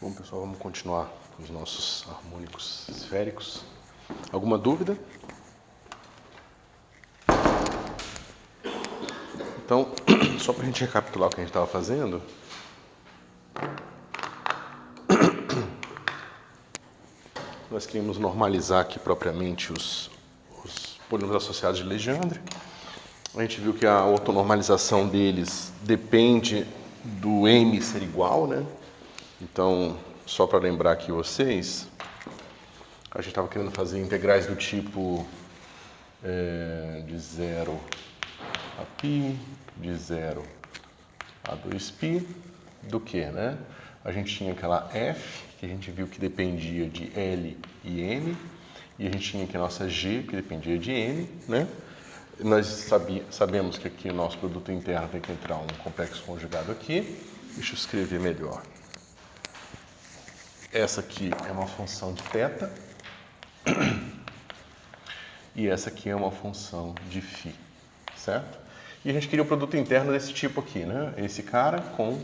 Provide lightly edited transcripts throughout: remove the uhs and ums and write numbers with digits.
Bom, pessoal, vamos continuar com os nossos harmônicos esféricos. Alguma dúvida? Então, só para a gente recapitular o que a gente estava fazendo, nós queríamos normalizar aqui propriamente os polínomos associados de Legendre. A gente viu que a autonormalização deles depende do m ser igual, né? Então, só para lembrar aqui vocês, a gente estava querendo fazer integrais do tipo de 0 a π, de 0 a 2π, do que, né? A gente tinha aquela f, que a gente viu que dependia de L e M, e a gente tinha aqui a nossa G, que dependia de N, né? Nós sabemos que aqui o nosso produto interno tem que entrar um complexo conjugado aqui. Deixa eu escrever melhor. Essa aqui é uma função de θ, e essa aqui é uma função de φ, certo? E a gente queria o produto interno desse tipo aqui, né? Esse cara com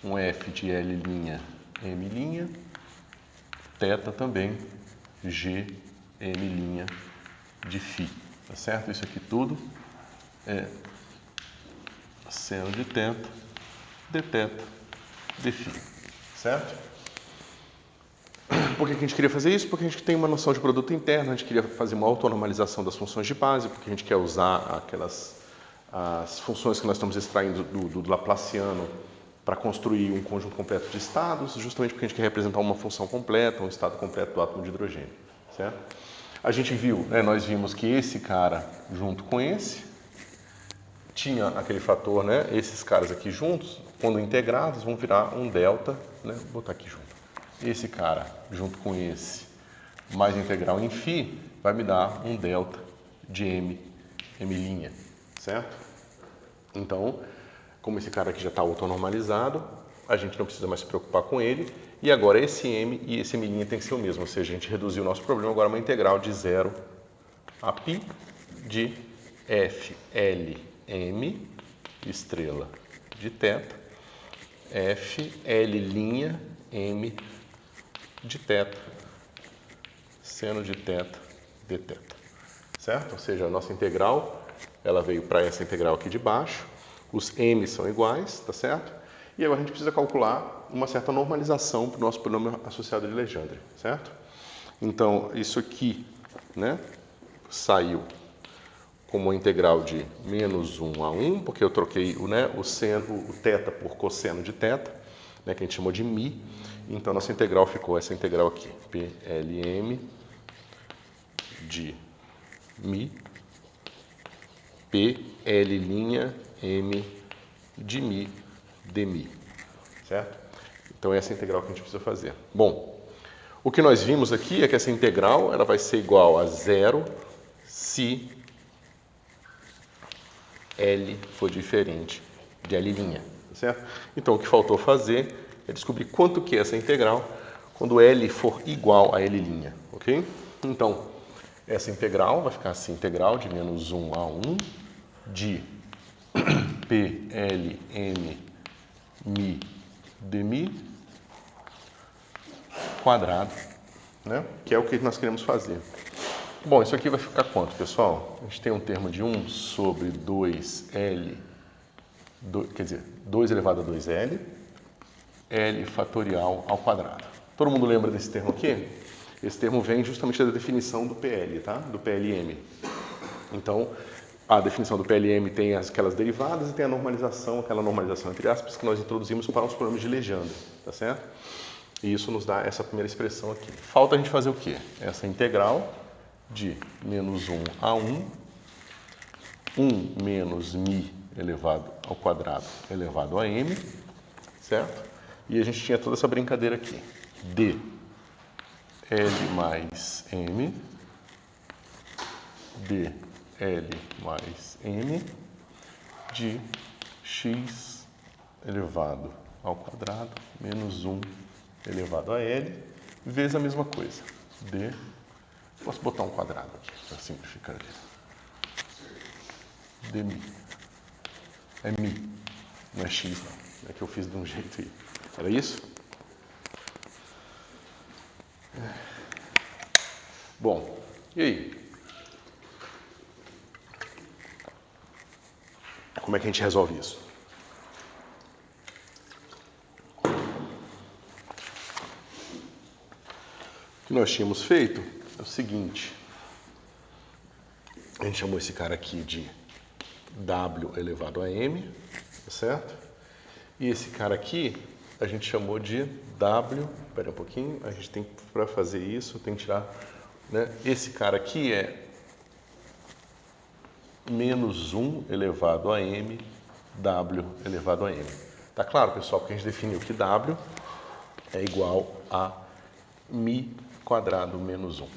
um f de L', M', θ também, G, M' de φ, tá certo? Isso aqui tudo é seno de θ, dθ, dφ, certo? Por que a gente queria fazer isso? Porque a gente tem uma noção de produto interno, a gente queria fazer uma autonormalização das funções de base, porque a gente quer usar as funções que nós estamos extraindo do Laplaciano para construir um conjunto completo de estados, justamente porque a gente quer representar uma função completa, um estado completo do átomo de hidrogênio, certo? A gente viu, né, nós vimos que esse cara junto com esse tinha aquele fator, né, esses caras aqui juntos, quando integrados, vão virar um delta, né, vou botar aqui junto. Esse cara junto com esse mais integral em φ vai me dar um delta de M', certo? Então, como esse cara aqui já está autonormalizado, a gente não precisa mais se preocupar com ele. E agora esse M e esse M' tem que ser o mesmo, ou seja, a gente reduziu o nosso problema agora a uma integral de 0 a π de f L M estrela de θ, f L' M de θ, seno de θ dθ, certo? Ou seja, a nossa integral, ela veio para essa integral aqui de baixo, os m são iguais, tá certo? E agora a gente precisa calcular uma certa normalização para o nosso polínômio associado de Legendre, certo? Então, isso aqui, né, saiu como uma integral de menos 1 a 1, porque eu troquei o θ por cosseno de θ, né, que a gente chamou de μ. Então, nossa integral ficou essa integral aqui, PLM de μ, PL' M de μ dμ, certo? Então, essa é a integral que a gente precisa fazer. Bom, o que nós vimos aqui é que essa integral ela vai ser igual a 0 se L for diferente de L', certo? Então, o que faltou fazer é descobrir quanto que é essa integral quando L for igual a L', ok? Então, essa integral vai ficar assim, integral de menos 1 a 1 de PLM μ dμ quadrado, né? Que é o que nós queremos fazer. Bom, isso aqui vai ficar quanto, pessoal? A gente tem um termo de 1 sobre 2L, quer dizer, 2 elevado a 2L, L fatorial ao quadrado. Todo mundo lembra desse termo aqui? Esse termo vem justamente da definição do PL, tá? Do PLM. Então, a definição do PLM tem aquelas derivadas e tem a normalização, aquela normalização entre aspas, que nós introduzimos para os polínomos de Legendre, tá certo? E isso nos dá essa primeira expressão aqui. Falta a gente fazer o quê? Essa integral de menos 1 a 1, 1 menos μ elevado ao quadrado elevado a m, certo? E a gente tinha toda essa brincadeira aqui. D L mais M, D L mais M, de x elevado ao quadrado menos 1 elevado a L, vezes a mesma coisa. D, posso botar um quadrado aqui, para simplificar aqui. Dμ. É μ, não é x não. É que eu fiz de um jeito aí. Era isso? Bom, e aí? Como é que a gente resolve isso? O que nós tínhamos feito é o seguinte. A gente chamou esse cara aqui de W elevado a M, tá certo? E esse cara aqui a gente chamou de W. Espera um pouquinho, a gente tem que, para fazer isso, tem que tirar, né? Esse cara aqui é menos 1 elevado a M, W elevado a M. Tá claro, pessoal? Porque a gente definiu que W é igual a Mi quadrado menos 1.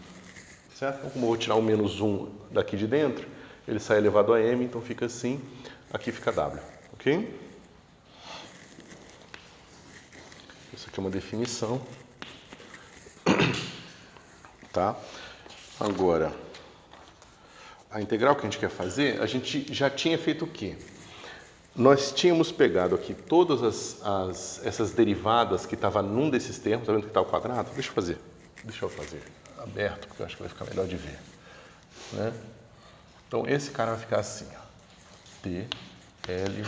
Certo? Então, como eu vou tirar o menos 1 daqui de dentro, ele sai elevado a M, então fica assim, aqui fica W, ok? Isso aqui é uma definição, tá? Agora, a integral que a gente quer fazer, a gente já tinha feito o quê? Nós tínhamos pegado aqui todas essas derivadas que estavam num desses termos, tá vendo que está ao quadrado? Deixa eu fazer aberto, porque eu acho que vai ficar melhor de ver, né? Então, esse cara vai ficar assim, ó. dl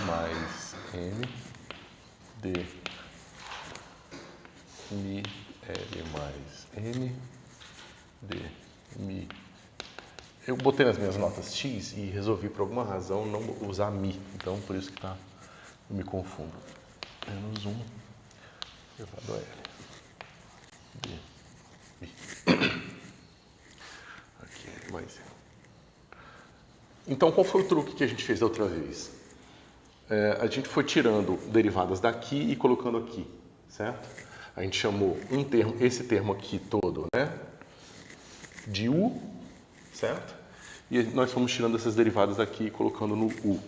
mais m d mi l mais m d mi. Eu botei nas minhas notas x e resolvi, por alguma razão, não usar mi. Então, por isso que eu me confundo. Menos 1 elevado a l. D, mi. Aqui, L mais m. Então, qual foi o truque que a gente fez da outra vez? A gente foi tirando derivadas daqui e colocando aqui, certo? A gente chamou esse termo aqui todo, né, de u, certo? E nós fomos tirando essas derivadas daqui e colocando no u.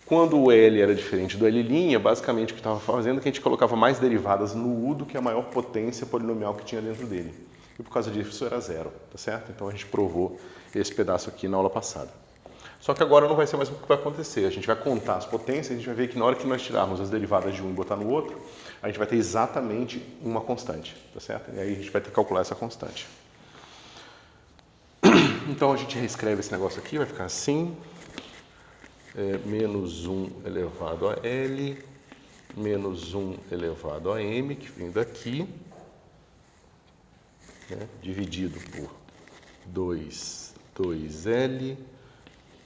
Quando o L era diferente do L', basicamente o que estava fazendo é que a gente colocava mais derivadas no u do que a maior potência polinomial que tinha dentro dele. E por causa disso isso era zero, tá certo? Então a gente provou esse pedaço aqui na aula passada. Só que agora não vai ser mais o que vai acontecer. A gente vai contar as potências e a gente vai ver que na hora que nós tirarmos as derivadas de um e botar no outro, a gente vai ter exatamente uma constante, tá certo? E aí a gente vai ter que calcular essa constante. Então a gente reescreve esse negócio aqui, vai ficar assim, menos 1 elevado a L, menos 1 elevado a M, que vem daqui, né, dividido por 2L,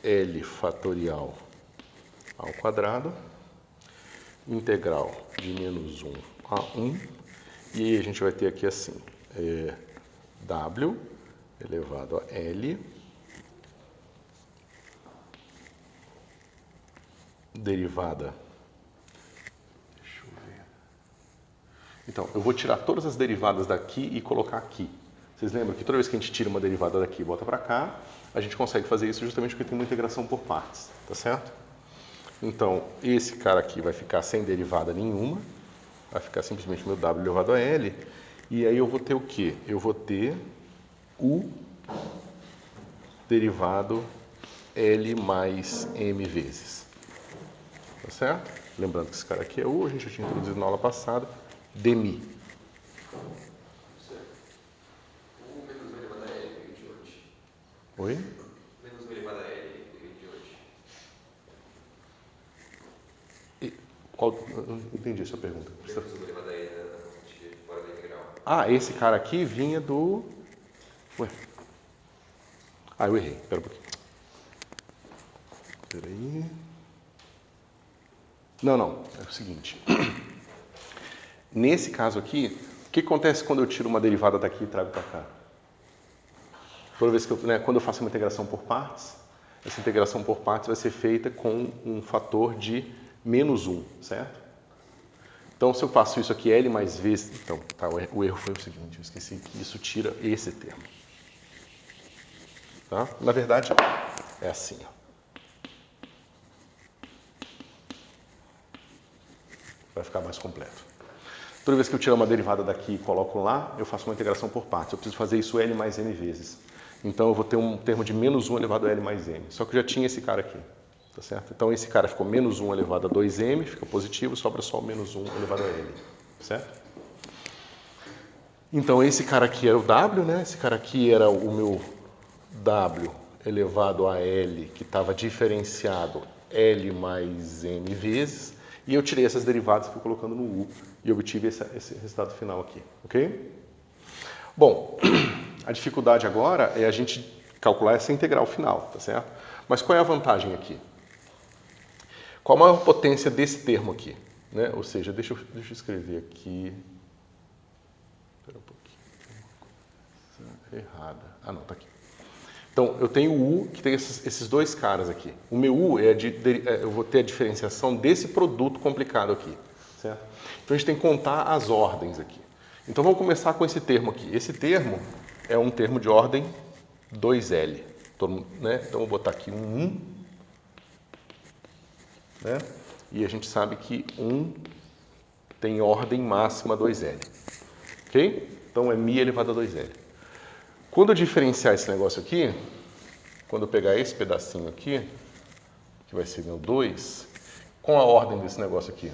L fatorial ao quadrado, integral de menos 1 a 1, e aí a gente vai ter aqui assim, W elevado a L, derivada, deixa eu ver, então, eu vou tirar todas as derivadas daqui e colocar aqui. Vocês lembram que toda vez que a gente tira uma derivada daqui e bota para cá, a gente consegue fazer isso justamente porque tem uma integração por partes, tá certo? Então, esse cara aqui vai ficar sem derivada nenhuma, vai ficar simplesmente meu W elevado a L, e aí eu vou ter o quê? Eu vou ter U derivado L mais M vezes, tá certo? Lembrando que esse cara aqui é U, a gente já tinha introduzido na aula passada, dmi. Oi? Menos 1 elevado a L de hoje. Eu não entendi a sua pergunta. Menos 1 elevado a L da constante fora da integral. Ah, esse cara aqui vinha do... Ué. Ah, eu errei. Espera um pouquinho. Espera aí. Não. É o seguinte. Nesse caso aqui, o que acontece quando eu tiro uma derivada daqui e trago para cá? Toda vez que quando eu faço uma integração por partes, essa integração por partes vai ser feita com um fator de menos 1, certo? Então, se eu faço isso aqui L mais vezes... Então, tá, o erro foi o seguinte, eu esqueci que isso tira esse termo. Tá? Na verdade, é assim, ó. Vai ficar mais completo. Toda vez que eu tiro uma derivada daqui e coloco lá, eu faço uma integração por partes. Eu preciso fazer isso L mais M vezes. Então, eu vou ter um termo de menos 1 elevado a L mais M. Só que eu já tinha esse cara aqui, tá certo? Então, esse cara ficou menos 1 elevado a 2M, fica positivo, sobra só o menos 1 elevado a L, certo? Então, esse cara aqui era o W, né? Esse cara aqui era o meu W elevado a L, que estava diferenciado L mais M vezes. E eu tirei essas derivadas e fui colocando no U. E obtive esse resultado final aqui, ok? Bom, a dificuldade agora é a gente calcular essa integral final, tá certo? Mas qual é a vantagem aqui? Qual a maior potência desse termo aqui? Né? Ou seja, deixa eu escrever aqui. Espera um pouquinho. Tem uma coisa errada. Ah, não, tá aqui. Então, eu tenho o U, que tem esses dois caras aqui. O meu U, eu vou ter a diferenciação desse produto complicado aqui, certo? Então, a gente tem que contar as ordens aqui. Então, vamos começar com esse termo aqui. Esse termo é um termo de ordem 2L. Todo mundo, né? Então, eu vou botar aqui um 1. Né? E a gente sabe que 1 tem ordem máxima 2L. Ok? Então, é mi elevado a 2L. Quando eu diferenciar esse negócio aqui, quando eu pegar esse pedacinho aqui, que vai ser meu 2, com a ordem desse negócio aqui,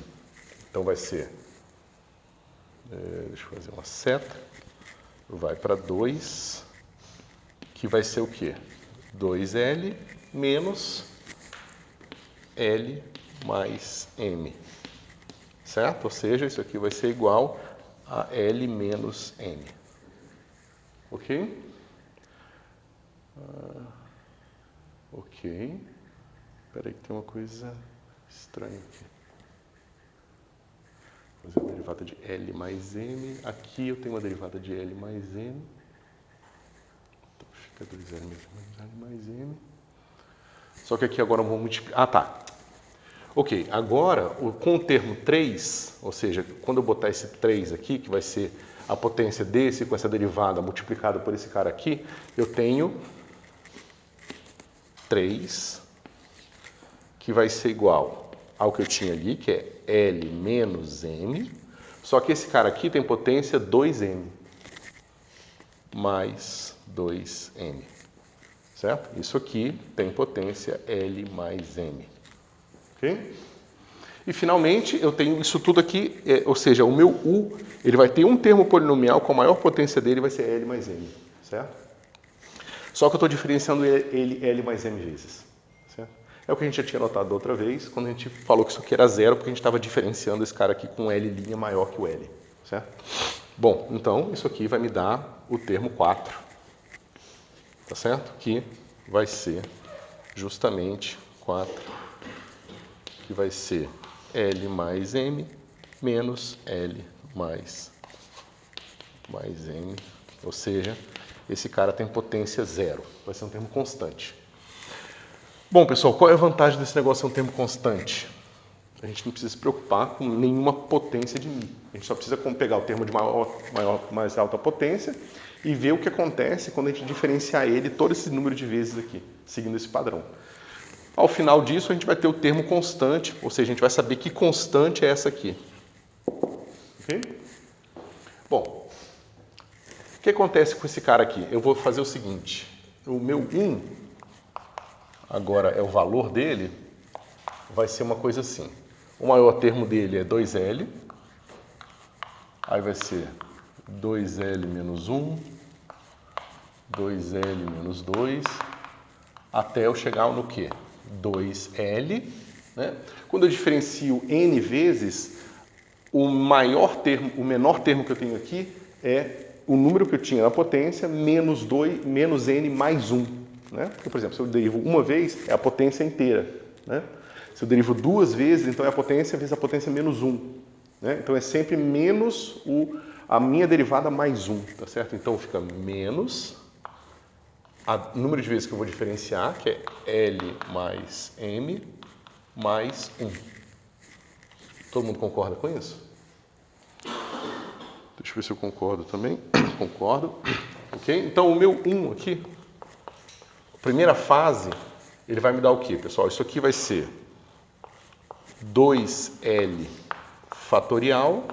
então vai ser, deixa eu fazer uma seta, vai para 2, que vai ser o quê? 2L menos L mais M, certo? Ou seja, isso aqui vai ser igual a L menos M, ok? Ok. Espera aí que tem uma coisa estranha aqui. Vou fazer uma derivada de L mais M. Aqui eu tenho uma derivada de L mais M. Então fica 2L menos L mais M. Só que aqui agora eu vou multiplicar. Ah, tá. Ok, agora com o termo 3, ou seja, quando eu botar esse 3 aqui, que vai ser a potência desse com essa derivada multiplicada por esse cara aqui, eu tenho 3, que vai ser igual ao que eu tinha ali, que é L menos M, só que esse cara aqui tem potência 2M, mais 2M, certo? Isso aqui tem potência L mais M, ok? E finalmente eu tenho isso tudo aqui, ou seja, o meu U, ele vai ter um termo polinomial com a maior potência dele vai ser L mais M, certo? Só que eu estou diferenciando ele L mais M vezes. Certo? É o que a gente já tinha notado da outra vez, quando a gente falou que isso aqui era zero, porque a gente estava diferenciando esse cara aqui com L' maior que o L. Certo? Bom, então isso aqui vai me dar o termo 4. Tá certo? Que vai ser justamente 4, que vai ser L mais M menos L mais M, ou seja, esse cara tem potência 0, vai ser um termo constante. Bom, pessoal, qual é a vantagem desse negócio ser um termo constante? A gente não precisa se preocupar com nenhuma potência de mi. A gente só precisa pegar o termo de mais alta potência e ver o que acontece quando a gente diferenciar ele todo esse número de vezes aqui, seguindo esse padrão. Ao final disso, a gente vai ter o termo constante, ou seja, a gente vai saber que constante é essa aqui. Ok? Bom, o que acontece com esse cara aqui? Eu vou fazer o seguinte, o meu 1, agora é o valor dele, vai ser uma coisa assim. O maior termo dele é 2L, aí vai ser 2L menos 1, 2L menos 2, até eu chegar no quê? 2L, né? Quando eu diferencio N vezes, o menor termo que eu tenho aqui é o número que eu tinha na potência menos N mais 1. Né? Porque, por exemplo, se eu derivo uma vez, é a potência inteira. Né? Se eu derivo duas vezes, então é a potência vezes a potência menos 1. Né? Então é sempre menos a minha derivada mais 1. Tá certo? Então fica menos o número de vezes que eu vou diferenciar, que é L mais M mais 1. Todo mundo concorda com isso? Deixa eu ver se eu concordo também. Concordo. Ok? Então, o meu 1 aqui, a primeira fase, ele vai me dar o quê, pessoal? Isso aqui vai ser 2L fatorial.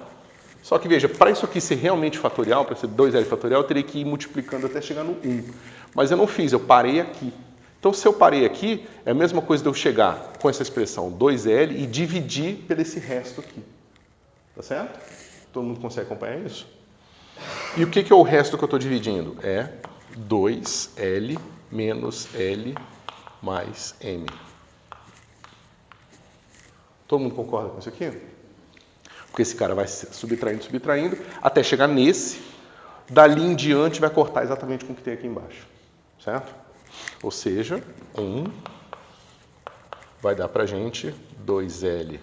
Só que, veja, para isso aqui ser realmente fatorial, para ser 2L fatorial, eu teria que ir multiplicando até chegar no 1. Mas eu não fiz, eu parei aqui. Então, se eu parei aqui, é a mesma coisa de eu chegar com essa expressão 2L e dividir por esse resto aqui. Tá certo? Todo mundo consegue acompanhar isso? E o que é o resto que eu estou dividindo? É 2L menos L mais M. Todo mundo concorda com isso aqui? Porque esse cara vai subtraindo, subtraindo, até chegar nesse. Dali em diante vai cortar exatamente com o que tem aqui embaixo. Certo? Ou seja, 1 vai dar pra gente 2L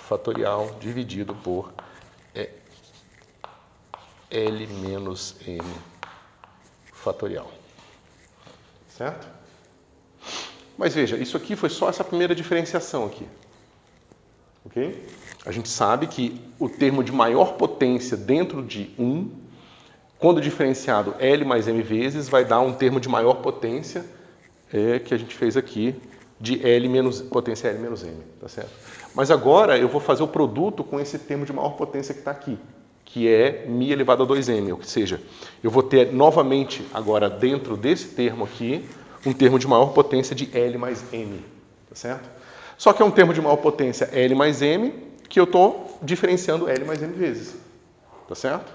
fatorial dividido por L menos M fatorial. Certo? Mas veja, isso aqui foi só essa primeira diferenciação aqui. Ok? A gente sabe que o termo de maior potência dentro de 1, quando diferenciado L mais M vezes, vai dar um termo de maior potência que a gente fez aqui, de L menos, potência L menos M. Tá certo? Mas agora eu vou fazer o produto com esse termo de maior potência que está aqui, que é μ elevado a 2m, ou seja, eu vou ter novamente agora dentro desse termo aqui, um termo de maior potência de L mais M, tá certo? Só que é um termo de maior potência L mais M, que eu estou diferenciando L mais M vezes, tá certo?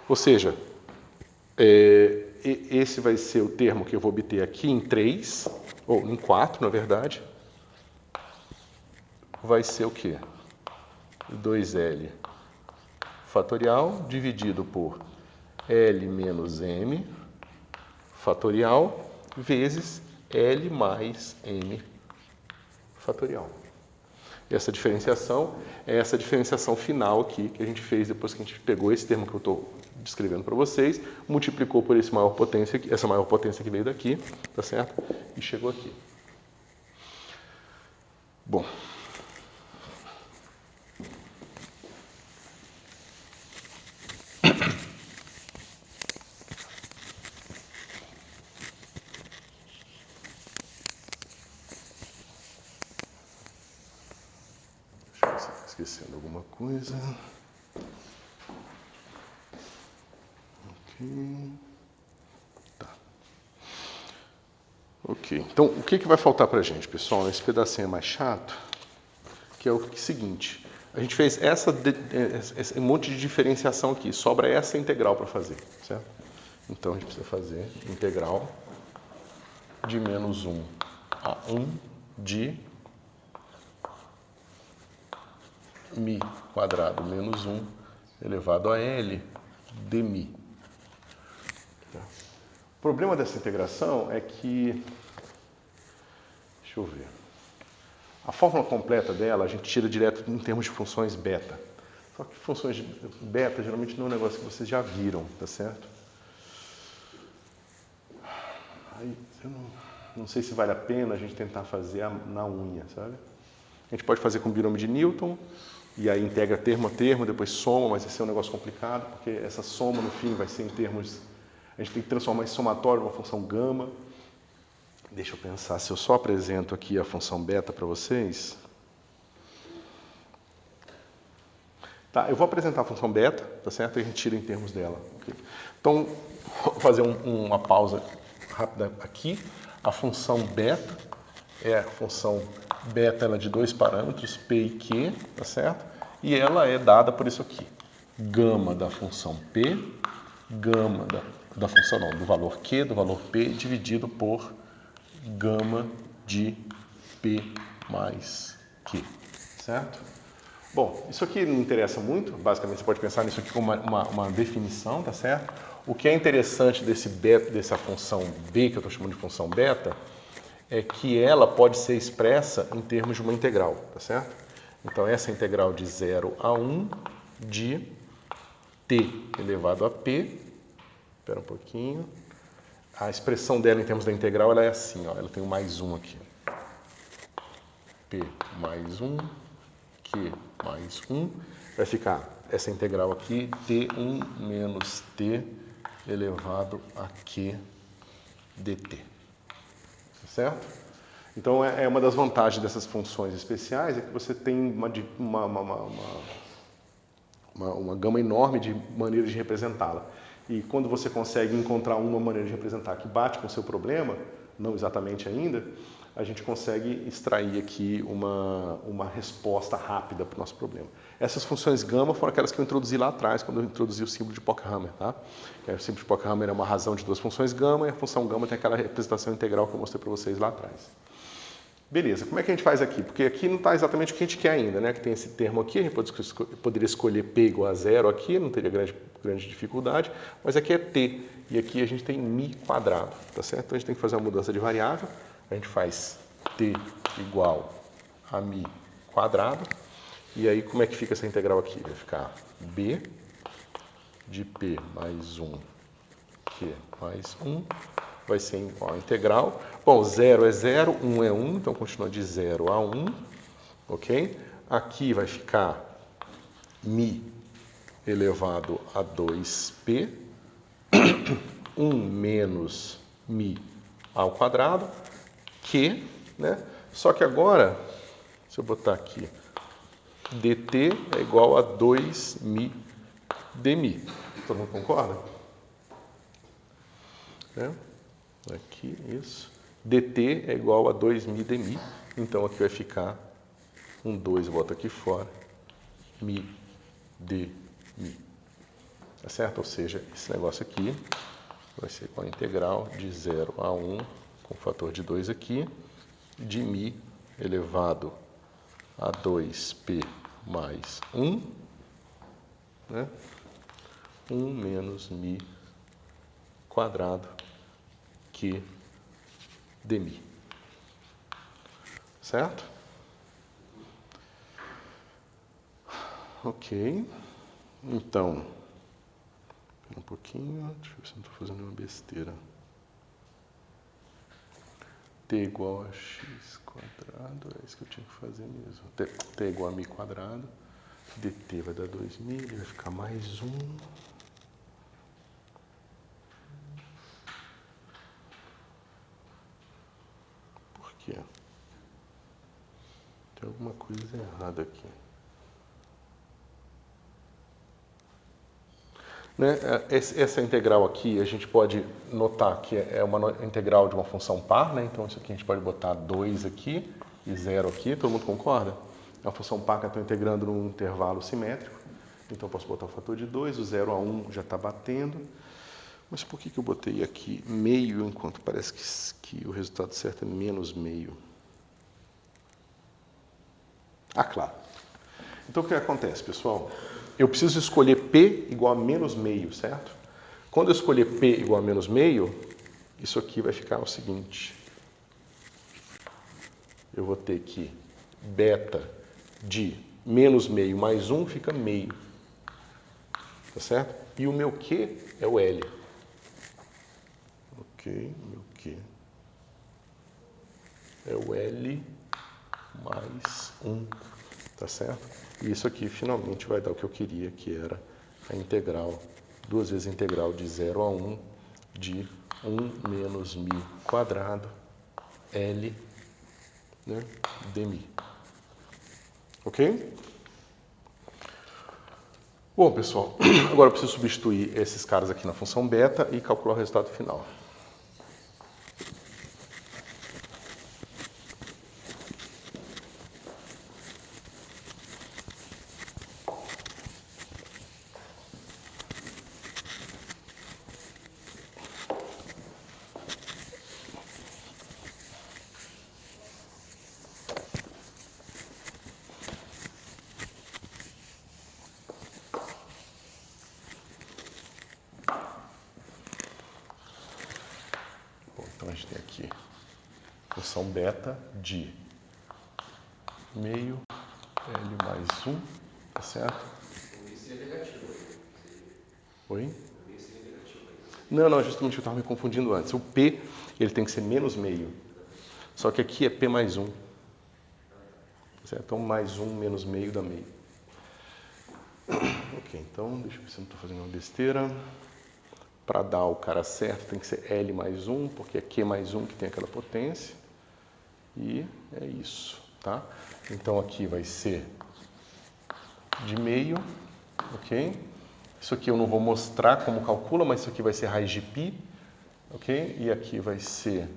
Ou seja, esse vai ser o termo que eu vou obter aqui em 3, ou em 4, na verdade, vai ser o quê? 2L fatorial dividido por L menos M fatorial vezes L mais M fatorial. Essa diferenciação é essa diferenciação final aqui que a gente fez depois que a gente pegou esse termo que eu estou descrevendo para vocês, multiplicou por essa maior potência que veio daqui, tá certo? E chegou aqui. Bom. Esquecendo alguma coisa. Ok. Tá. Ok. Então, o que vai faltar para a gente, pessoal? Esse pedacinho é mais chato, que é o seguinte. A gente fez esse monte de diferenciação aqui. Sobra essa integral para fazer, certo? Então, a gente precisa fazer integral de menos 1 a 1 de μ quadrado menos 1 elevado a L de μ. O problema dessa integração é que, deixa eu ver, a fórmula completa dela a gente tira direto em termos de funções beta. Só que funções beta geralmente não é um negócio que vocês já viram, tá certo? Aí, eu não sei se vale a pena a gente tentar fazer na unha, sabe? A gente pode fazer com o binômio de Newton, e aí integra termo a termo, depois soma, mas esse é um negócio complicado, porque essa soma no fim vai ser em termos... A gente tem que transformar esse somatório numa função gama. Deixa eu pensar, se eu só apresento aqui a função beta para vocês... Tá, eu vou apresentar a função beta, tá certo? E a gente tira em termos dela. Okay? Então, vou fazer uma pausa rápida aqui. A função beta é a função beta, ela é de 2 parâmetros, P e Q, tá certo? E ela é dada por isso aqui. Gama da função P, gama da função, não, do valor Q, do valor P, dividido por gama de P mais Q, certo? Bom, isso aqui não interessa muito, basicamente você pode pensar nisso aqui como uma definição, tá certo? O que é interessante dessa função B, que eu estou chamando de função beta, é que ela pode ser expressa em termos de uma integral, tá certo? Então, essa integral de 0 a 1 de t elevado a p, espera um pouquinho, a expressão dela em termos da integral ela é assim, ó, ela tem o mais 1 aqui. P mais 1, Q mais 1, vai ficar essa integral aqui, t1 menos t elevado a q dt. Certo? Então, é uma das vantagens dessas funções especiais é que você tem uma gama enorme de maneiras de representá-la. E quando você consegue encontrar uma maneira de representar que bate com o seu problema, não exatamente ainda, a gente consegue extrair aqui uma resposta rápida para o nosso problema. Essas funções gama foram aquelas que eu introduzi lá atrás, quando eu introduzi o símbolo de Pochhammer, tá? O símbolo de Pochhammer é uma razão de duas funções gama, e a função gama tem aquela representação integral que eu mostrei para vocês lá atrás. Beleza, como é que a gente faz aqui? Porque aqui não está exatamente o que a gente quer ainda, né? Que tem esse termo aqui, a gente poderia escolher P igual a zero aqui, não teria grande dificuldade, mas aqui é T, e aqui a gente tem mi quadrado, tá certo? Então a gente tem que fazer uma mudança de variável, a gente faz T igual a mi quadrado, e aí como é que fica essa integral aqui? Vai ficar B de P mais 1, Q mais 1, vai ser igual a integral. Bom, 0 é 0, 1 é 1, então continua de 0 a 1, ok? Aqui vai ficar mi elevado a 2p, 1 menos mi ao quadrado, q, né? Só que agora, se eu botar aqui, dt é igual a 2mi dmi. Todo mundo concorda? Aqui, isso. dt é igual a 2mi dmi. Então aqui vai ficar um 2, bota aqui fora, mi dmi. Tá certo? Ou seja, esse negócio aqui vai ser com a integral de 0 a 1, com o fator de 2 aqui, de mi elevado a 2p mais 1, né? 1 menos mi quadrado q dmi. Certo? Ok. Então, um pouquinho, deixa eu ver se eu não estou fazendo uma besteira. T igual a x quadrado, é isso que eu tinha que fazer mesmo. T igual a mi quadrado, dt vai dar 2mi, ele vai ficar mais 1. Por quê? Tem alguma coisa errada aqui. Né? Essa integral aqui, a gente pode notar que é uma integral de uma função par, né? Então isso aqui a gente pode botar 2 aqui e 0 aqui, todo mundo concorda? É uma função par que eu estou integrando num intervalo simétrico, então eu posso botar o fator de 2, o 0 a 1 já está batendo, mas por que eu botei aqui meio, enquanto parece que o resultado certo é menos meio? Ah, claro. Então o que acontece, pessoal? Eu preciso escolher P igual a menos meio, certo? Quando eu escolher P igual a menos meio, isso aqui vai ficar o seguinte. Eu vou ter que beta de menos meio mais 1 fica meio. Tá certo? E o meu Q é o L. Ok, meu Q é o L mais 1. Tá certo? E isso aqui finalmente vai dar o que eu queria, que era a integral, 2 vezes a integral de 0 a 1 de 1 menos mi quadrado L, né, dmi. Ok? Bom, pessoal, agora eu preciso substituir esses caras aqui na função beta e calcular o resultado final. Então a gente tem aqui função beta de meio L mais 1, tá certo? Isso é negativo. Oi? Isso é negativo. Não, justamente eu estava me confundindo antes. O P, ele tem que ser menos meio. Só que aqui é P mais 1. Certo? Então, mais 1 menos meio dá meio. Ok, então, deixa eu ver se eu não estou fazendo uma besteira. Para dar o cara certo, tem que ser L mais 1, porque é Q mais 1 que tem aquela potência. E é isso, tá? Então, aqui vai ser de meio, ok? Isso aqui eu não vou mostrar como calcula, mas isso aqui vai ser raiz de π, ok? E aqui vai ser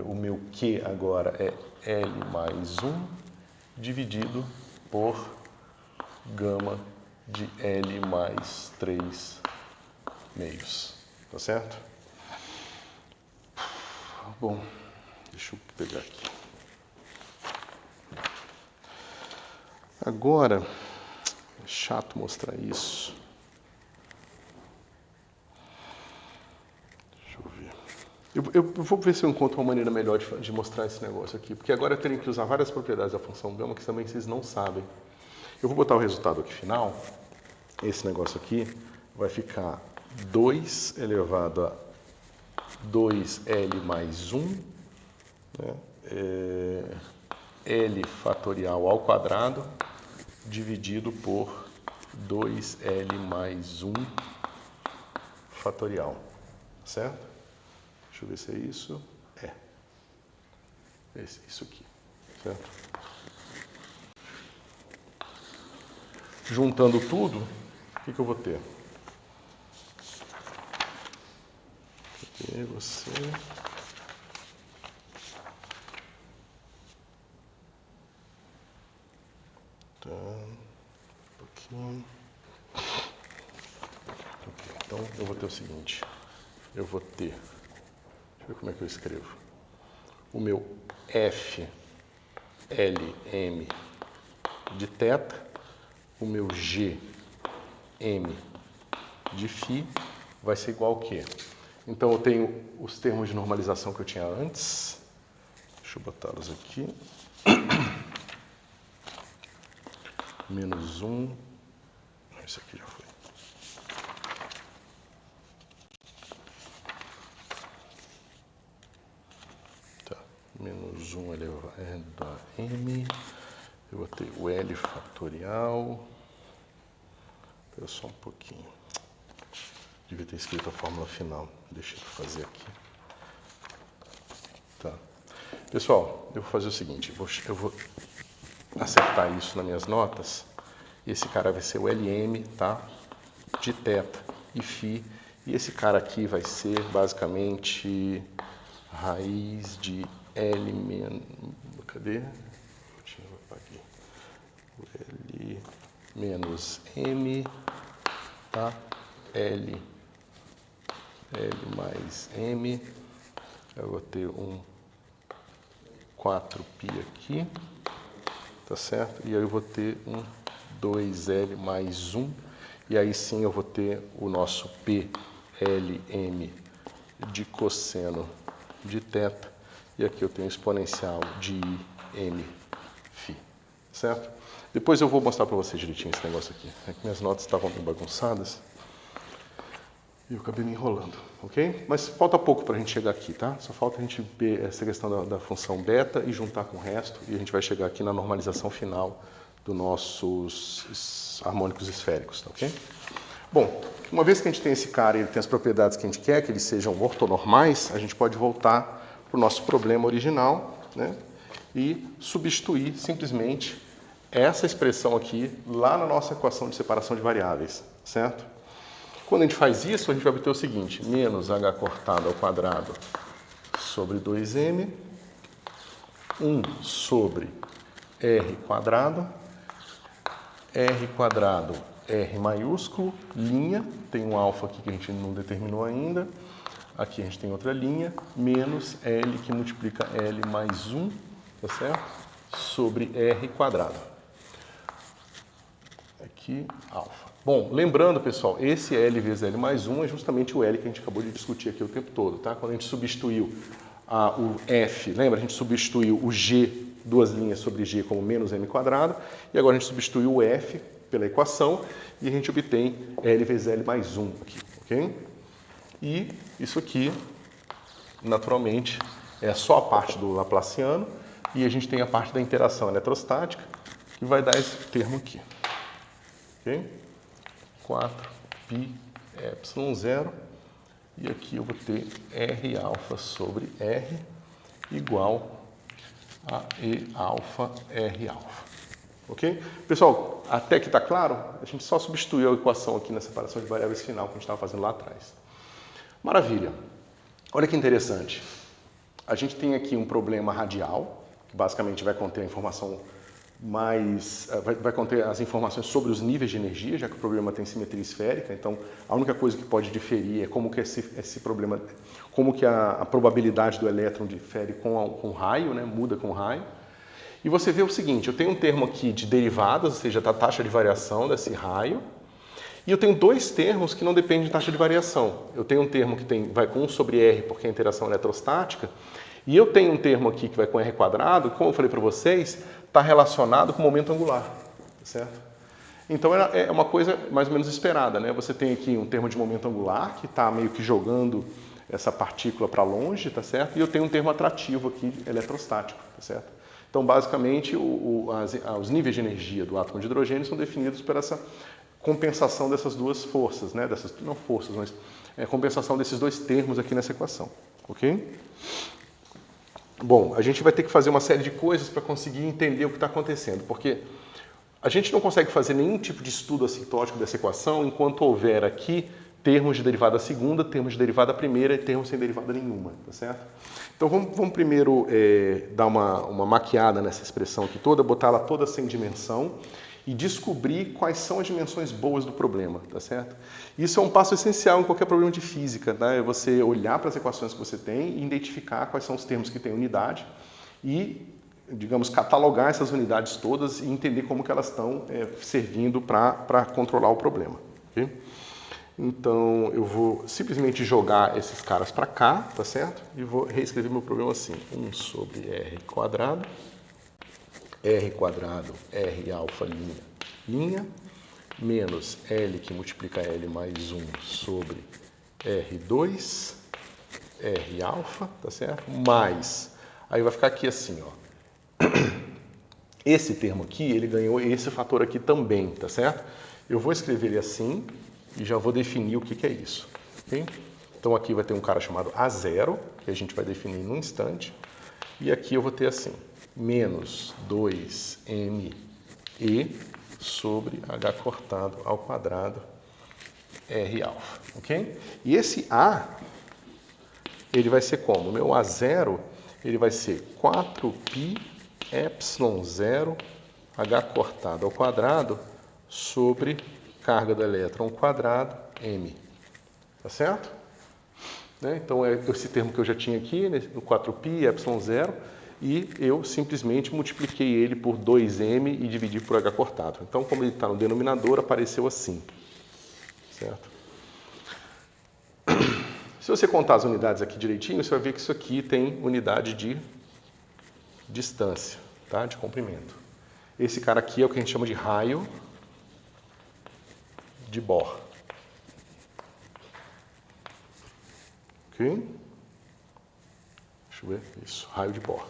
o meu Q agora é L mais 1 dividido por gama de L mais 3 meios, tá certo? Bom, deixa eu pegar aqui. Agora, é chato mostrar isso. Deixa eu ver. Eu vou ver se eu encontro uma maneira melhor de mostrar esse negócio aqui, porque agora eu tenho que usar várias propriedades da função gama que também vocês não sabem. Eu vou botar o resultado aqui final. Esse negócio aqui vai ficar 2 elevado a 2L mais 1, né? L fatorial ao quadrado dividido por 2L mais 1 fatorial, certo? Deixa eu ver se é isso. É. Isso aqui, certo? Juntando tudo, o que eu vou ter? Aqui você... Tá, um pouquinho. Okay, então eu vou ter o seguinte, eu vou ter, deixa eu ver como é que eu escrevo, o meu F, L, M de θ, o meu G, M de φ vai ser igual ao quê? Então eu tenho os termos de normalização que eu tinha antes, deixa eu botá-los aqui. Menos 1, isso aqui já foi. Tá, menos 1 elevado a m, eu vou ter o L fatorial, espera só um pouquinho, devia ter escrito a fórmula final, deixa eu fazer aqui. Tá, pessoal, eu vou fazer o seguinte, eu vou acertar isso nas minhas notas. Esse cara vai ser o LM, tá? De θ e φ. E esse cara aqui vai ser basicamente raiz de L menos... Cadê? Eu apaguei. O L menos M, tá? L mais M. Eu vou ter um 4π aqui. Tá certo? E aí eu vou ter um 2L mais 1, e aí sim eu vou ter o nosso PLM de cosseno de θ, e aqui eu tenho exponencial de IM φ, certo? Depois eu vou mostrar para vocês direitinho esse negócio aqui. É que minhas notas estavam bem bagunçadas e eu acabei me enrolando, ok? Mas falta pouco para a gente chegar aqui, tá? Só falta a gente ver essa questão da função beta e juntar com o resto, e a gente vai chegar aqui na normalização final dos nossos harmônicos esféricos, tá ok? Bom, uma vez que a gente tem esse cara e ele tem as propriedades que a gente quer, que eles sejam ortonormais, a gente pode voltar para o nosso problema original, né? E substituir simplesmente essa expressão aqui lá na nossa equação de separação de variáveis, certo? Quando a gente faz isso, a gente vai obter o seguinte, menos h cortado ao quadrado sobre 2m, 1 sobre r quadrado, R maiúsculo, linha, tem um alfa aqui que a gente não determinou ainda, aqui a gente tem outra linha, menos L que multiplica L mais 1, tá certo? Sobre R quadrado. Aqui, alfa. Bom, lembrando, pessoal, esse L vezes L mais 1 é justamente o L que a gente acabou de discutir aqui o tempo todo, tá? Quando a gente substituiu o F, lembra? A gente substituiu o G, duas linhas sobre G como menos M quadrado, e agora a gente substituiu o F pela equação e a gente obtém L vezes L mais 1 aqui, ok? E isso aqui, naturalmente, é só a parte do Laplaciano e a gente tem a parte da interação eletrostática que vai dar esse termo aqui, ok? 4π epsilon 0, e aqui eu vou ter R alfa sobre R igual a E alfa R alfa. Ok? Pessoal, até que está claro? A gente só substituiu a equação aqui na separação de variáveis final que a gente estava fazendo lá atrás. Maravilha. Olha que interessante. A gente tem aqui um problema radial, que basicamente vai conter a informação vai conter as informações sobre os níveis de energia, já que o problema tem simetria esférica. Então, a única coisa que pode diferir é como que esse problema, como que a probabilidade do elétron difere com o raio, né? Muda com o raio. E você vê o seguinte, eu tenho um termo aqui de derivadas, ou seja, da taxa de variação desse raio, e eu tenho dois termos que não dependem de taxa de variação. Eu tenho um termo que vai com 1 sobre R, porque é a interação eletrostática, e eu tenho um termo aqui que vai com R quadrado, como eu falei para vocês, está relacionado com o momento angular, certo? Então é uma coisa mais ou menos esperada, né? Você tem aqui um termo de momento angular, que está meio que jogando essa partícula para longe, tá certo? E eu tenho um termo atrativo aqui, eletrostático, tá certo? Então, basicamente, os níveis de energia do átomo de hidrogênio são definidos por essa compensação dessas duas forças, né? Não forças, mas compensação desses dois termos aqui nessa equação, ok? Bom, a gente vai ter que fazer uma série de coisas para conseguir entender o que está acontecendo, porque a gente não consegue fazer nenhum tipo de estudo assintótico dessa equação enquanto houver aqui termos de derivada segunda, termos de derivada primeira e termos sem derivada nenhuma, tá certo? Então vamos primeiro dar uma maquiada nessa expressão aqui toda, botar ela toda sem dimensão e descobrir quais são as dimensões boas do problema, tá certo? Isso é um passo essencial em qualquer problema de física, tá? É você olhar para as equações que você tem e identificar quais são os termos que têm unidade e, digamos, catalogar essas unidades todas e entender como que elas estão servindo para controlar o problema, ok? Então, eu vou simplesmente jogar esses caras para cá, tá certo? E vou reescrever meu problema assim, 1 sobre R quadrado, R alfa linha, menos L que multiplica L mais 1 sobre R2, R alfa, tá certo? Mais, aí vai ficar aqui assim, ó. Esse termo aqui, ele ganhou esse fator aqui também, tá certo? Eu vou escrever ele assim e já vou definir o que é isso, ok? Então aqui vai ter um cara chamado A0, que a gente vai definir num instante, e aqui eu vou ter assim, menos 2me sobre h cortado ao quadrado R alfa, ok? E esse A, ele vai ser como? O meu A0, ele vai ser 4π epsilon 0 h cortado ao quadrado sobre carga do elétron ao quadrado m, tá certo? Né? Então é esse termo que eu já tinha aqui, né? O 4π epsilon 0, e eu simplesmente multipliquei ele por 2m e dividi por h cortado. Então, como ele está no denominador, apareceu assim, certo? Se você contar as unidades aqui direitinho, você vai ver que isso aqui tem unidade de distância, tá? De comprimento. Esse cara aqui é o que a gente chama de raio de Bohr. Ok? Deixa eu ver. Isso, raio de Bohr.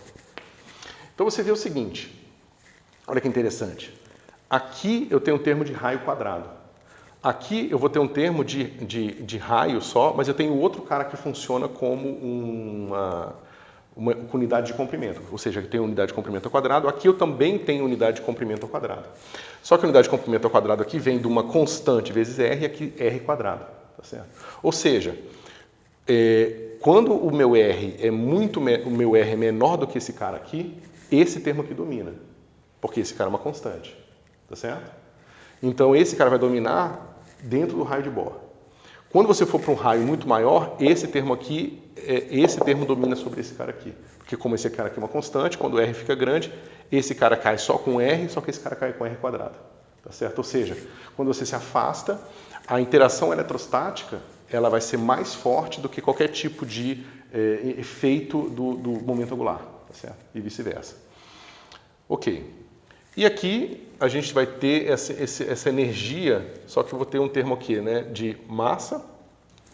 Então você vê o seguinte, olha que interessante. Aqui eu tenho um termo de raio quadrado. Aqui eu vou ter um termo de raio só, mas eu tenho outro cara que funciona como uma unidade de comprimento. Ou seja, eu tenho unidade de comprimento ao quadrado. Aqui eu também tenho unidade de comprimento ao quadrado. Só que a unidade de comprimento ao quadrado aqui vem de uma constante vezes R, aqui R quadrado. Tá certo? Ou seja, quando o meu R é menor do que esse cara aqui, esse termo aqui domina. Porque esse cara é uma constante. Tá certo? Então esse cara vai dominar dentro do raio de Bohr. Quando você for para um raio muito maior, esse termo aqui, esse termo domina sobre esse cara aqui. Porque como esse cara aqui é uma constante, quando o R fica grande, esse cara cai só com R, só que esse cara cai com R quadrado. Tá certo? Ou seja, quando você se afasta, a interação eletrostática ela vai ser mais forte do que qualquer tipo de efeito do momento angular. Tá certo? E vice-versa. Ok. E aqui a gente vai ter essa energia, só que eu vou ter um termo aqui, né, de massa,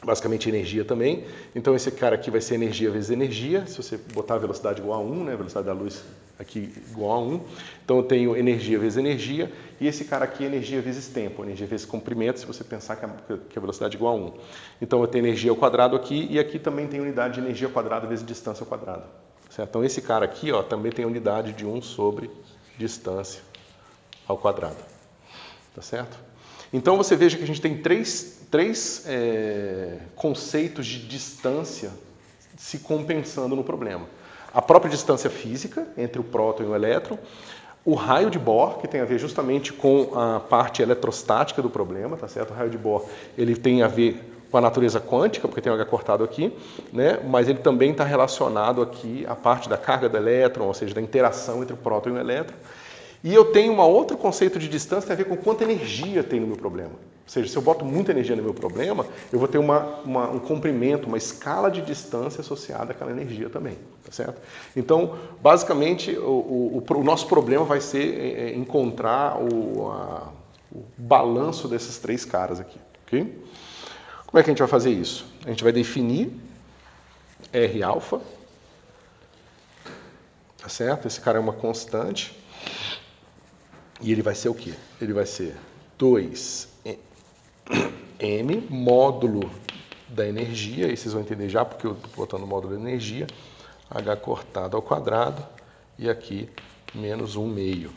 basicamente energia também. Então esse cara aqui vai ser energia vezes energia, se você botar a velocidade igual a 1, né, a velocidade da luz aqui igual a 1. Então eu tenho energia vezes energia, e esse cara aqui é energia vezes tempo, energia vezes comprimento, se você pensar que a velocidade é igual a 1. Então eu tenho energia ao quadrado aqui, e aqui também tem unidade de energia ao quadrado vezes distância ao quadrado. Certo? Então esse cara aqui, ó, também tem unidade de 1 sobre distância ao quadrado, tá certo? Então você veja que a gente tem três conceitos de distância se compensando no problema. A própria distância física entre o próton e o elétron, o raio de Bohr, que tem a ver justamente com a parte eletrostática do problema, tá certo? O raio de Bohr, ele tem a ver com a natureza quântica, porque tem um H cortado aqui, né? Mas ele também está relacionado aqui à parte da carga do elétron, ou seja, da interação entre o próton e o elétron. E eu tenho um outro conceito de distância, tem a ver com quanta energia tem no meu problema. Ou seja, se eu boto muita energia no meu problema, eu vou ter um comprimento, uma escala de distância associada àquela energia também, tá certo? Então, basicamente, o nosso problema vai ser encontrar o balanço desses três caras aqui, ok? Como é que a gente vai fazer isso? A gente vai definir R-alfa, tá certo? Esse cara é uma constante. E ele vai ser o quê? Ele vai ser 2m módulo da energia, e vocês vão entender já porque eu estou botando o módulo da energia, H cortado ao quadrado, e aqui menos 1/2,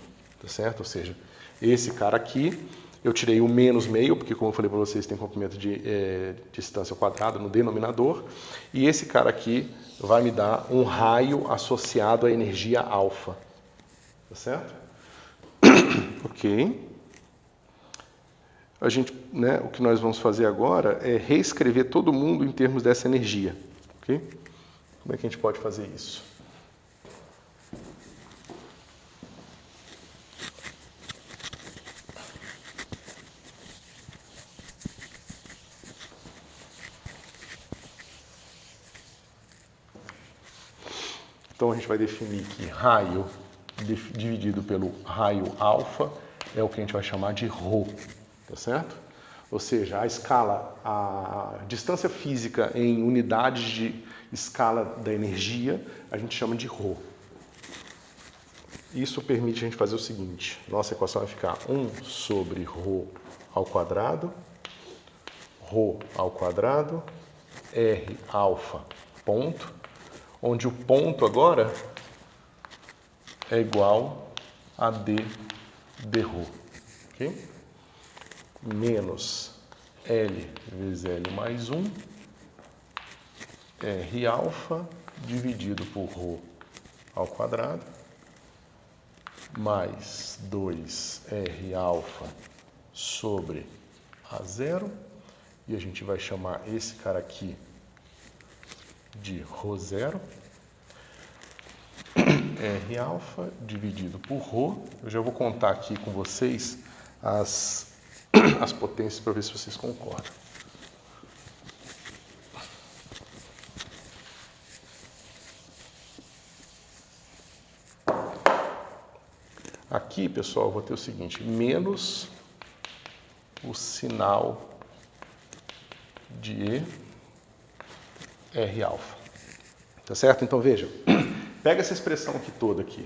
tá certo? Ou seja, esse cara aqui, eu tirei o menos meio, porque como eu falei para vocês, tem comprimento de distância ao quadrado no denominador, e esse cara aqui vai me dar um raio associado à energia alfa, tá certo? Ok. O que nós vamos fazer agora é reescrever todo mundo em termos dessa energia. Ok? Como é que a gente pode fazer isso? Então a gente vai definir que raio dividido pelo raio alfa é o que a gente vai chamar de ρ, tá certo? Ou seja, a distância física em unidades de escala da energia, a gente chama de ρ. Isso permite a gente fazer o seguinte, nossa equação vai ficar 1 sobre ρ ao quadrado, R alfa ponto, onde o ponto agora é igual a d ρ, ok? Menos L vezes L mais 1, R alfa dividido por ρ ao quadrado, mais 2R alfa sobre A0, e a gente vai chamar esse cara aqui de ρ0, R alfa dividido por ρ. Eu já vou contar aqui com vocês as potências para ver se vocês concordam. Aqui, pessoal, eu vou ter o seguinte, menos o sinal de R alfa. Tá certo? Então, veja, pega essa expressão aqui toda aqui.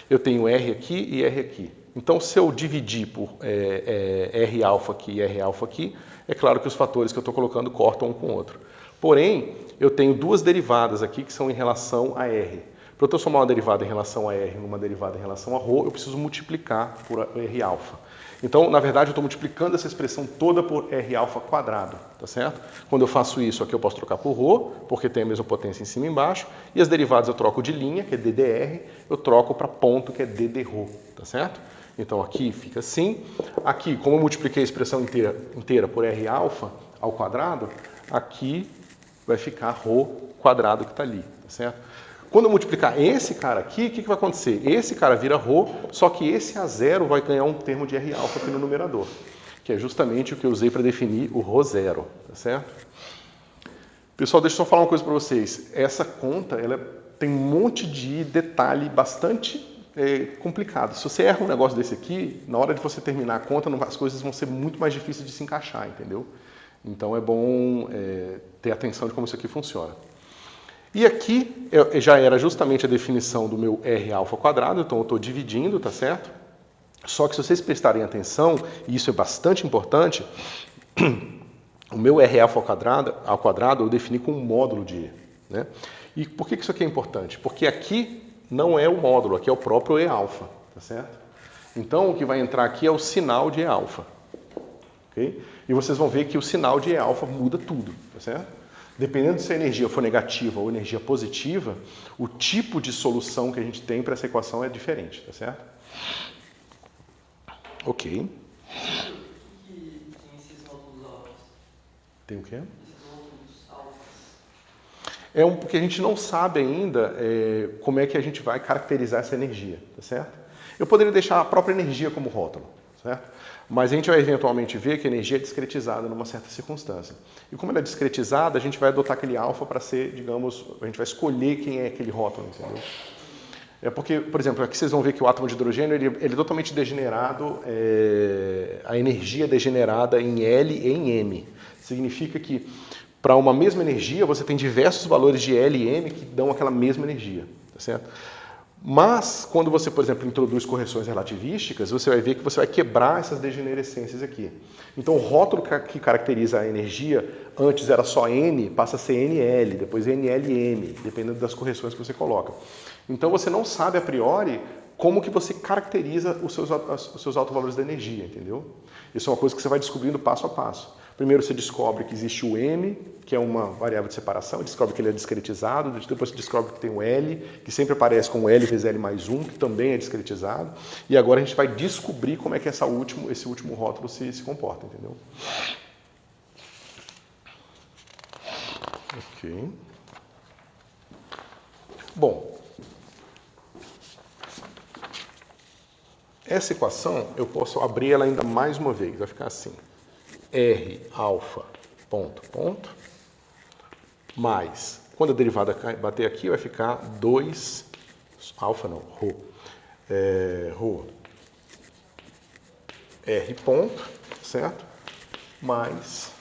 Eu tenho R aqui e R aqui. Então, se eu dividir por R alfa aqui e R alfa aqui, é claro que os fatores que eu estou colocando cortam um com o outro. Porém, eu tenho duas derivadas aqui que são em relação a R. Para eu transformar uma derivada em relação a R numa derivada em relação a ρ, eu preciso multiplicar por R alfa. Então, na verdade, eu estou multiplicando essa expressão toda por R alfa quadrado, tá certo? Quando eu faço isso, aqui eu posso trocar por ρ, porque tem a mesma potência em cima e embaixo, e as derivadas eu troco de linha, que é ddr, eu troco para ponto, que é ddρ, tá certo? Então, aqui fica assim. Aqui, como eu multipliquei a expressão inteira por R alfa ao quadrado, aqui vai ficar ρ quadrado que está ali, tá certo? Quando eu multiplicar esse cara aqui, o que vai acontecer? Esse cara vira ρ, só que esse A0 vai ganhar um termo de R alfa aqui no numerador, que é justamente o que eu usei para definir o ρ0, tá certo? Pessoal, deixa eu só falar uma coisa para vocês. Essa conta, ela tem um monte de detalhe bastante complicado. Se você erra um negócio desse aqui, na hora de você terminar a conta, as coisas vão ser muito mais difíceis de se encaixar, entendeu? Então é bom ter atenção de como isso aqui funciona. E aqui já era justamente a definição do meu R alfa quadrado, então eu estou dividindo, tá certo? Só que se vocês prestarem atenção, e isso é bastante importante, o meu R alfa ao quadrado eu defini com um módulo de E, né? E por que isso aqui é importante? Porque aqui não é o módulo, aqui é o próprio E alfa, tá certo? Então o que vai entrar aqui é o sinal de E alfa, ok? E vocês vão ver que o sinal de E alfa muda tudo, tá certo? Dependendo se a energia for negativa ou energia positiva, o tipo de solução que a gente tem para essa equação é diferente, tá certo? Ok. Que tem esses rótulos altos? Tem o quê? Esses rótulos altos. Porque a gente não sabe ainda como é que a gente vai caracterizar essa energia, tá certo? Eu poderia deixar a própria energia como rótulo, certo? Mas a gente vai eventualmente ver que a energia é discretizada numa certa circunstância. E como ela é discretizada, a gente vai adotar aquele alfa para ser, digamos, a gente vai escolher quem é aquele rótulo, entendeu? É porque, por exemplo, aqui vocês vão ver que o átomo de hidrogênio ele é totalmente degenerado, a energia é degenerada em L e em M. Significa que para uma mesma energia você tem diversos valores de L e M que dão aquela mesma energia, tá certo? Mas, quando você, por exemplo, introduz correções relativísticas, você vai ver que você vai quebrar essas degenerescências aqui. Então, o rótulo que caracteriza a energia, antes era só N, passa a ser NL, depois NLM, dependendo das correções que você coloca. Então, você não sabe a priori como que você caracteriza os seus autovalores da energia, entendeu? Isso é uma coisa que você vai descobrindo passo a passo. Primeiro você descobre que existe o M, que é uma variável de separação, descobre que ele é discretizado, depois você descobre que tem o L, que sempre aparece como L vezes L mais 1, que também é discretizado, e agora a gente vai descobrir como é que esse último rótulo se comporta, entendeu? Ok. Bom, essa equação eu posso abrir ela ainda mais uma vez, vai ficar assim. R alfa ponto, ponto, mais, quando a derivada bater aqui, vai ficar 2, alfa não, ρ, ρ, R ponto, certo? Mais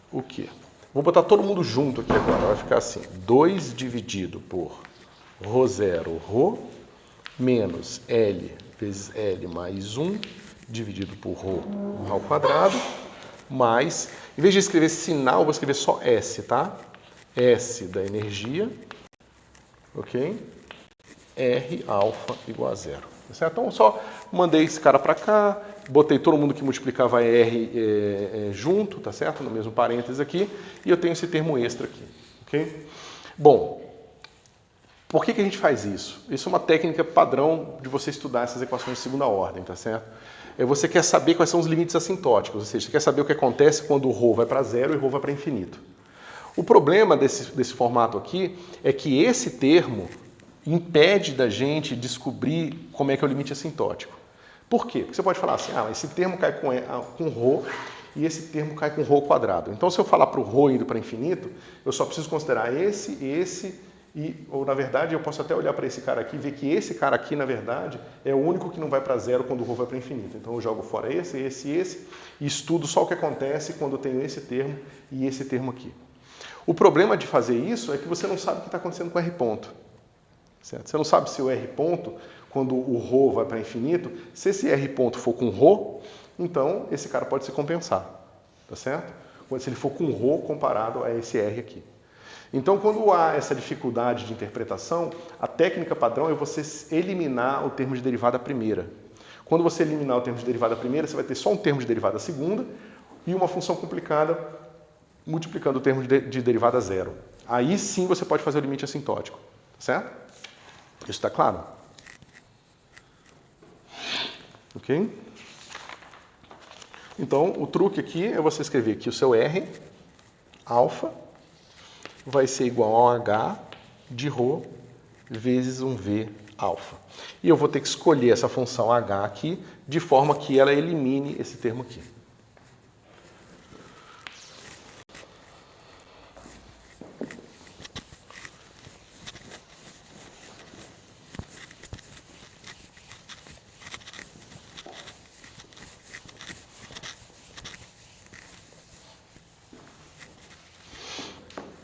o quê? Vou botar todo mundo junto aqui agora, vai ficar assim, 2 dividido por ρ0, ρ, menos L vezes L mais 1, dividido por ρ ao quadrado, mais, em vez de escrever sinal, eu vou escrever só S, tá? S da energia, ok? R alfa igual a 0. Certo? Então, só mandei esse cara para cá, botei todo mundo que multiplicava R junto, tá certo? No mesmo parênteses aqui, e eu tenho esse termo extra aqui, ok? Bom, por que a gente faz isso? Isso é uma técnica padrão de você estudar essas equações de segunda ordem, tá certo? Você quer saber quais são os limites assintóticos, ou seja, você quer saber o que acontece quando o ρ vai para zero e o ρ vai para infinito. O problema desse formato aqui é que esse termo impede da gente descobrir como é que é o limite assintótico. Por quê? Porque você pode falar assim, esse termo cai com ρ e esse termo cai com ρ ao quadrado. Então, se eu falar para o ρ indo para infinito, eu só preciso considerar esse, ou na verdade eu posso até olhar para esse cara aqui e ver que esse cara aqui, na verdade, é o único que não vai para zero quando o ρ vai para infinito. Então eu jogo fora esse, e estudo só o que acontece quando eu tenho esse termo e esse termo aqui. O problema de fazer isso é que você não sabe o que está acontecendo com R ponto. Certo? Você não sabe se o R ponto, quando o ρ vai para infinito, se esse R ponto for com ρ, então esse cara pode se compensar. Tá certo? Se ele for com ρ comparado a esse R aqui. Então, quando há essa dificuldade de interpretação, a técnica padrão é você eliminar o termo de derivada primeira. Quando você eliminar o termo de derivada primeira, você vai ter só um termo de derivada segunda e uma função complicada multiplicando o termo de derivada zero. Aí sim você pode fazer o limite assintótico. Certo? Isso está claro? Ok? Então, o truque aqui é você escrever que o seu R, alfa, vai ser igual ao H de ρ vezes um V alfa. E eu vou ter que escolher essa função H aqui, de forma que ela elimine esse termo aqui.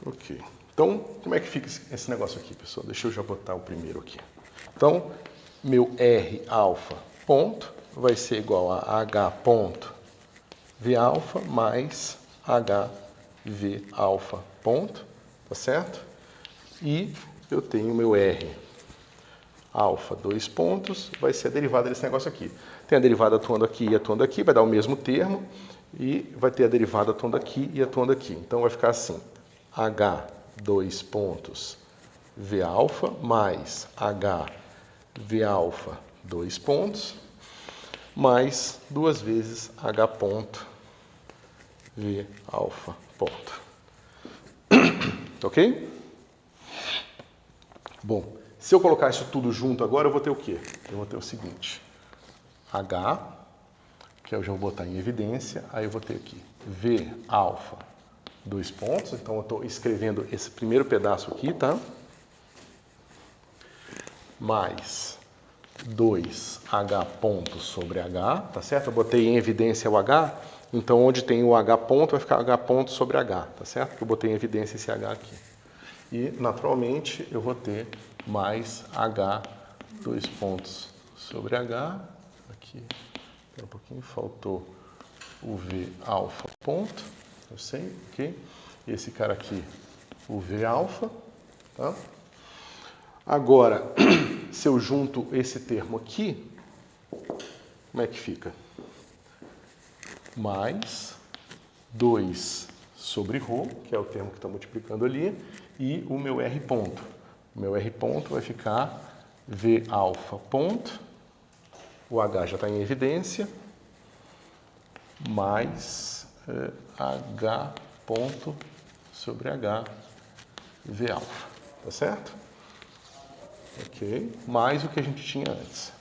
Ok. Então, como é que fica esse negócio aqui, pessoal? Deixa eu já botar o primeiro aqui. Então, meu R alfa ponto vai ser igual a H ponto V alfa mais H V alfa ponto, tá certo? E eu tenho meu R alfa, 2 pontos, vai ser a derivada desse negócio aqui. Tem a derivada atuando aqui e atuando aqui, vai dar o mesmo termo, e vai ter a derivada atuando aqui e atuando aqui. Então vai ficar assim, H, 2 pontos, V alfa, mais H, V alfa, 2 pontos, mais 2 vezes H ponto, V alfa ponto. Ok? Bom, se eu colocar isso tudo junto agora, eu vou ter o quê? Eu vou ter o seguinte. H, que eu já vou botar em evidência, aí eu vou ter aqui V alfa, 2 pontos, então eu estou escrevendo esse primeiro pedaço aqui, tá? Mais 2H ponto sobre H, tá certo? Eu botei em evidência o H, então onde tem o H ponto vai ficar H ponto sobre H, tá certo? Porque eu botei em evidência esse H aqui. E, naturalmente, eu vou ter mais H, 2 pontos sobre H. Aqui, um pouquinho, faltou o V alfa ponto, eu sei, ok? Esse cara aqui, o V alfa, tá? Agora, se eu junto esse termo aqui, como é que fica? Mais 2 sobre ρ, que é o termo que está multiplicando ali, e o meu R ponto. O meu R ponto vai ficar V alfa ponto, o H já está em evidência, mais H ponto sobre H, V alfa, tá certo? Ok, mais o que a gente tinha antes.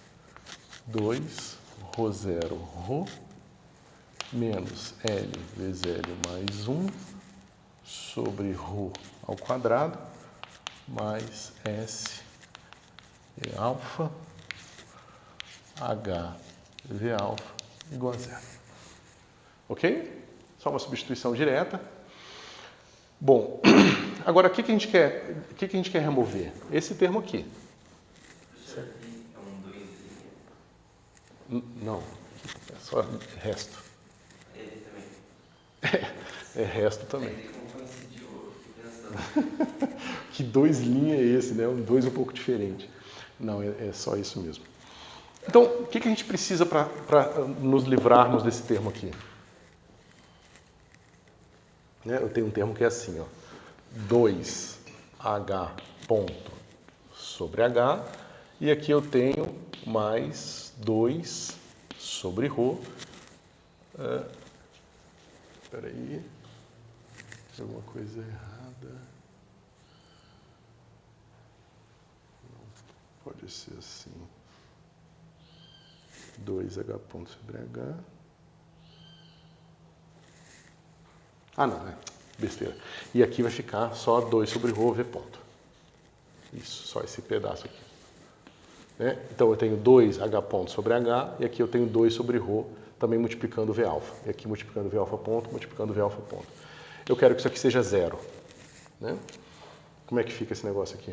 2 ρ0 ρ menos L vezes L mais 1 sobre ρ ao quadrado mais S V alfa H V alfa igual a zero. Ok? Só uma substituição direta. Bom, agora o que a gente quer remover? Esse termo aqui. Isso aqui é um 2 Não, é só resto. Ele também. É resto também. Aí como coincidiu, eu fiquei pensando. Que 2 linhas é esse, né? Um 2 um pouco diferente. Não, é só isso mesmo. Então, o que a gente precisa para nos livrarmos desse termo aqui? Né? Eu tenho um termo que é assim, ó. 2H ponto sobre H, e aqui eu tenho mais 2 sobre ρ. Espera aí, tem alguma coisa errada. Não, pode ser assim. 2H ponto sobre H. Ah, não, é besteira. E aqui vai ficar só 2 sobre ρ, V ponto. Isso, só esse pedaço aqui. Né? Então eu tenho 2H ponto sobre H, e aqui eu tenho 2 sobre ρ, também multiplicando V alfa. E aqui multiplicando V alfa ponto, multiplicando V alfa ponto. Eu quero que isso aqui seja zero. Né? Como é que fica esse negócio aqui?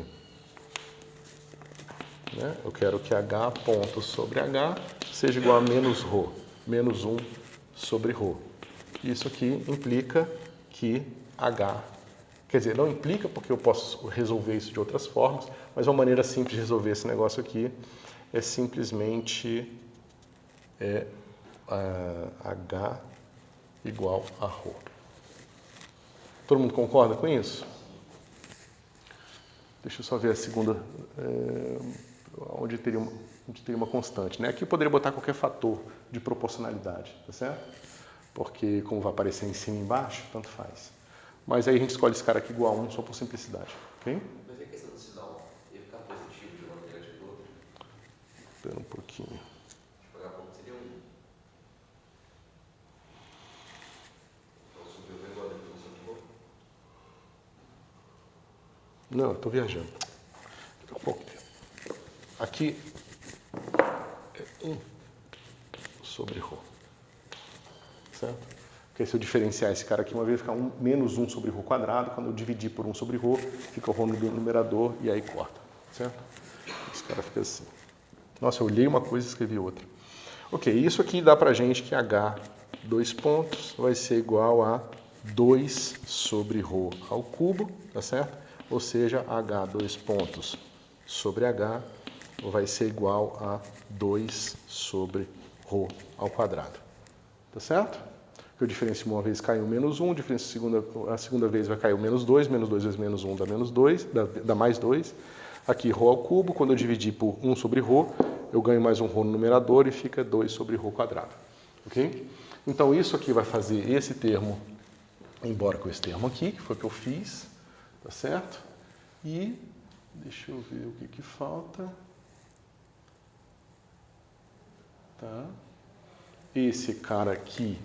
Né? Eu quero que H ponto sobre H seja igual a menos ρ, menos 1 sobre ρ. Isso aqui implica que H, quer dizer, não implica porque eu posso resolver isso de outras formas, mas uma maneira simples de resolver esse negócio aqui é simplesmente H igual a ρ. Todo mundo concorda com isso? Deixa eu só ver a segunda, onde teria uma constante. Né? Aqui eu poderia botar qualquer fator de proporcionalidade, tá certo? Porque como vai aparecer em cima e embaixo, tanto faz. Mas aí a gente escolhe esse cara aqui igual a 1 só por simplicidade, ok? Mas é questão de sinal. Ia ficar positivo de uma negativo do outro. Espera um pouquinho. Tipo, H ponto seria 1. Então subiu o igual depois sobre o Não, eu estou viajando. Bom, aqui é 1 sobre ρ. Certo? Porque se eu diferenciar esse cara aqui, uma vez ficar menos 1 sobre ρ quadrado, quando eu dividir por 1 sobre ρ, fica o ρ no numerador e aí corta. Certo? Esse cara fica assim. Nossa, eu olhei uma coisa e escrevi outra. Ok, isso aqui dá pra gente que H, 2 pontos, vai ser igual a 2 sobre ρ ao cubo, tá certo? Ou seja, H, 2 pontos sobre H vai ser igual a 2 sobre ρ ao quadrado. Tá certo? porque eu diferencio uma vez, cai um menos 1, a segunda vez vai cair o menos 2 vezes menos 1 dá menos 2, dá mais 2. Aqui, ρ ao cubo, quando eu dividir por 1 sobre ρ, eu ganho mais um ρ no numerador e fica 2 sobre ρ quadrado. Ok? Então, isso aqui vai fazer esse termo embora com esse termo aqui, que foi o que eu fiz, tá certo? E, deixa eu ver o que falta. Tá? Esse cara aqui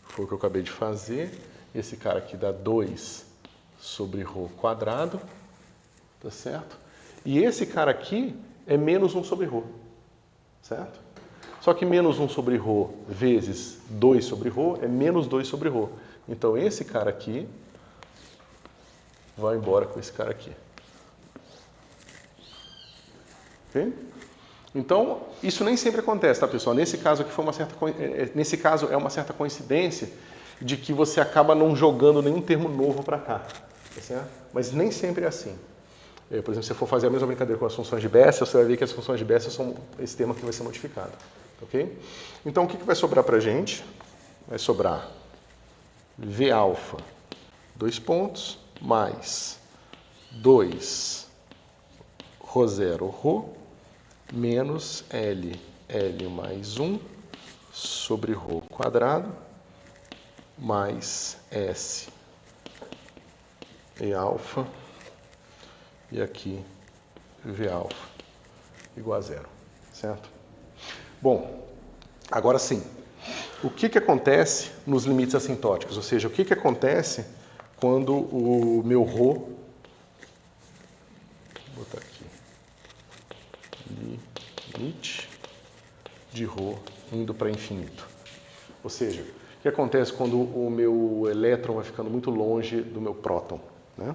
foi o que eu acabei de fazer. Esse cara aqui dá 2 sobre ρ quadrado, tá certo? E esse cara aqui é menos 1 sobre ρ, certo? Só que menos 1 sobre ρ vezes 2 sobre ρ é menos 2 sobre ρ. Então, esse cara aqui vai embora com esse cara aqui. Ok? Então, isso nem sempre acontece, tá, pessoal? Nesse caso aqui é uma certa coincidência de que você acaba não jogando nenhum termo novo para cá, tá certo? Mas nem sempre é assim. Por exemplo, se você for fazer a mesma brincadeira com as funções de Bessel, você vai ver que as funções de Bessel são esse termo aqui vai ser modificado, ok? Então, o que vai sobrar para a gente? Vai sobrar V alfa, 2 pontos, mais 2 ρ0 ρ, menos L mais 1 sobre ρ quadrado, mais S E alfa, e aqui V alfa igual a 0, certo? Bom, agora sim, o que acontece nos limites assintóticos? Ou seja, o que acontece quando o meu ρ, vou botar aqui, limite de ρ indo para infinito. Ou seja, o que acontece quando o meu elétron vai ficando muito longe do meu próton, né?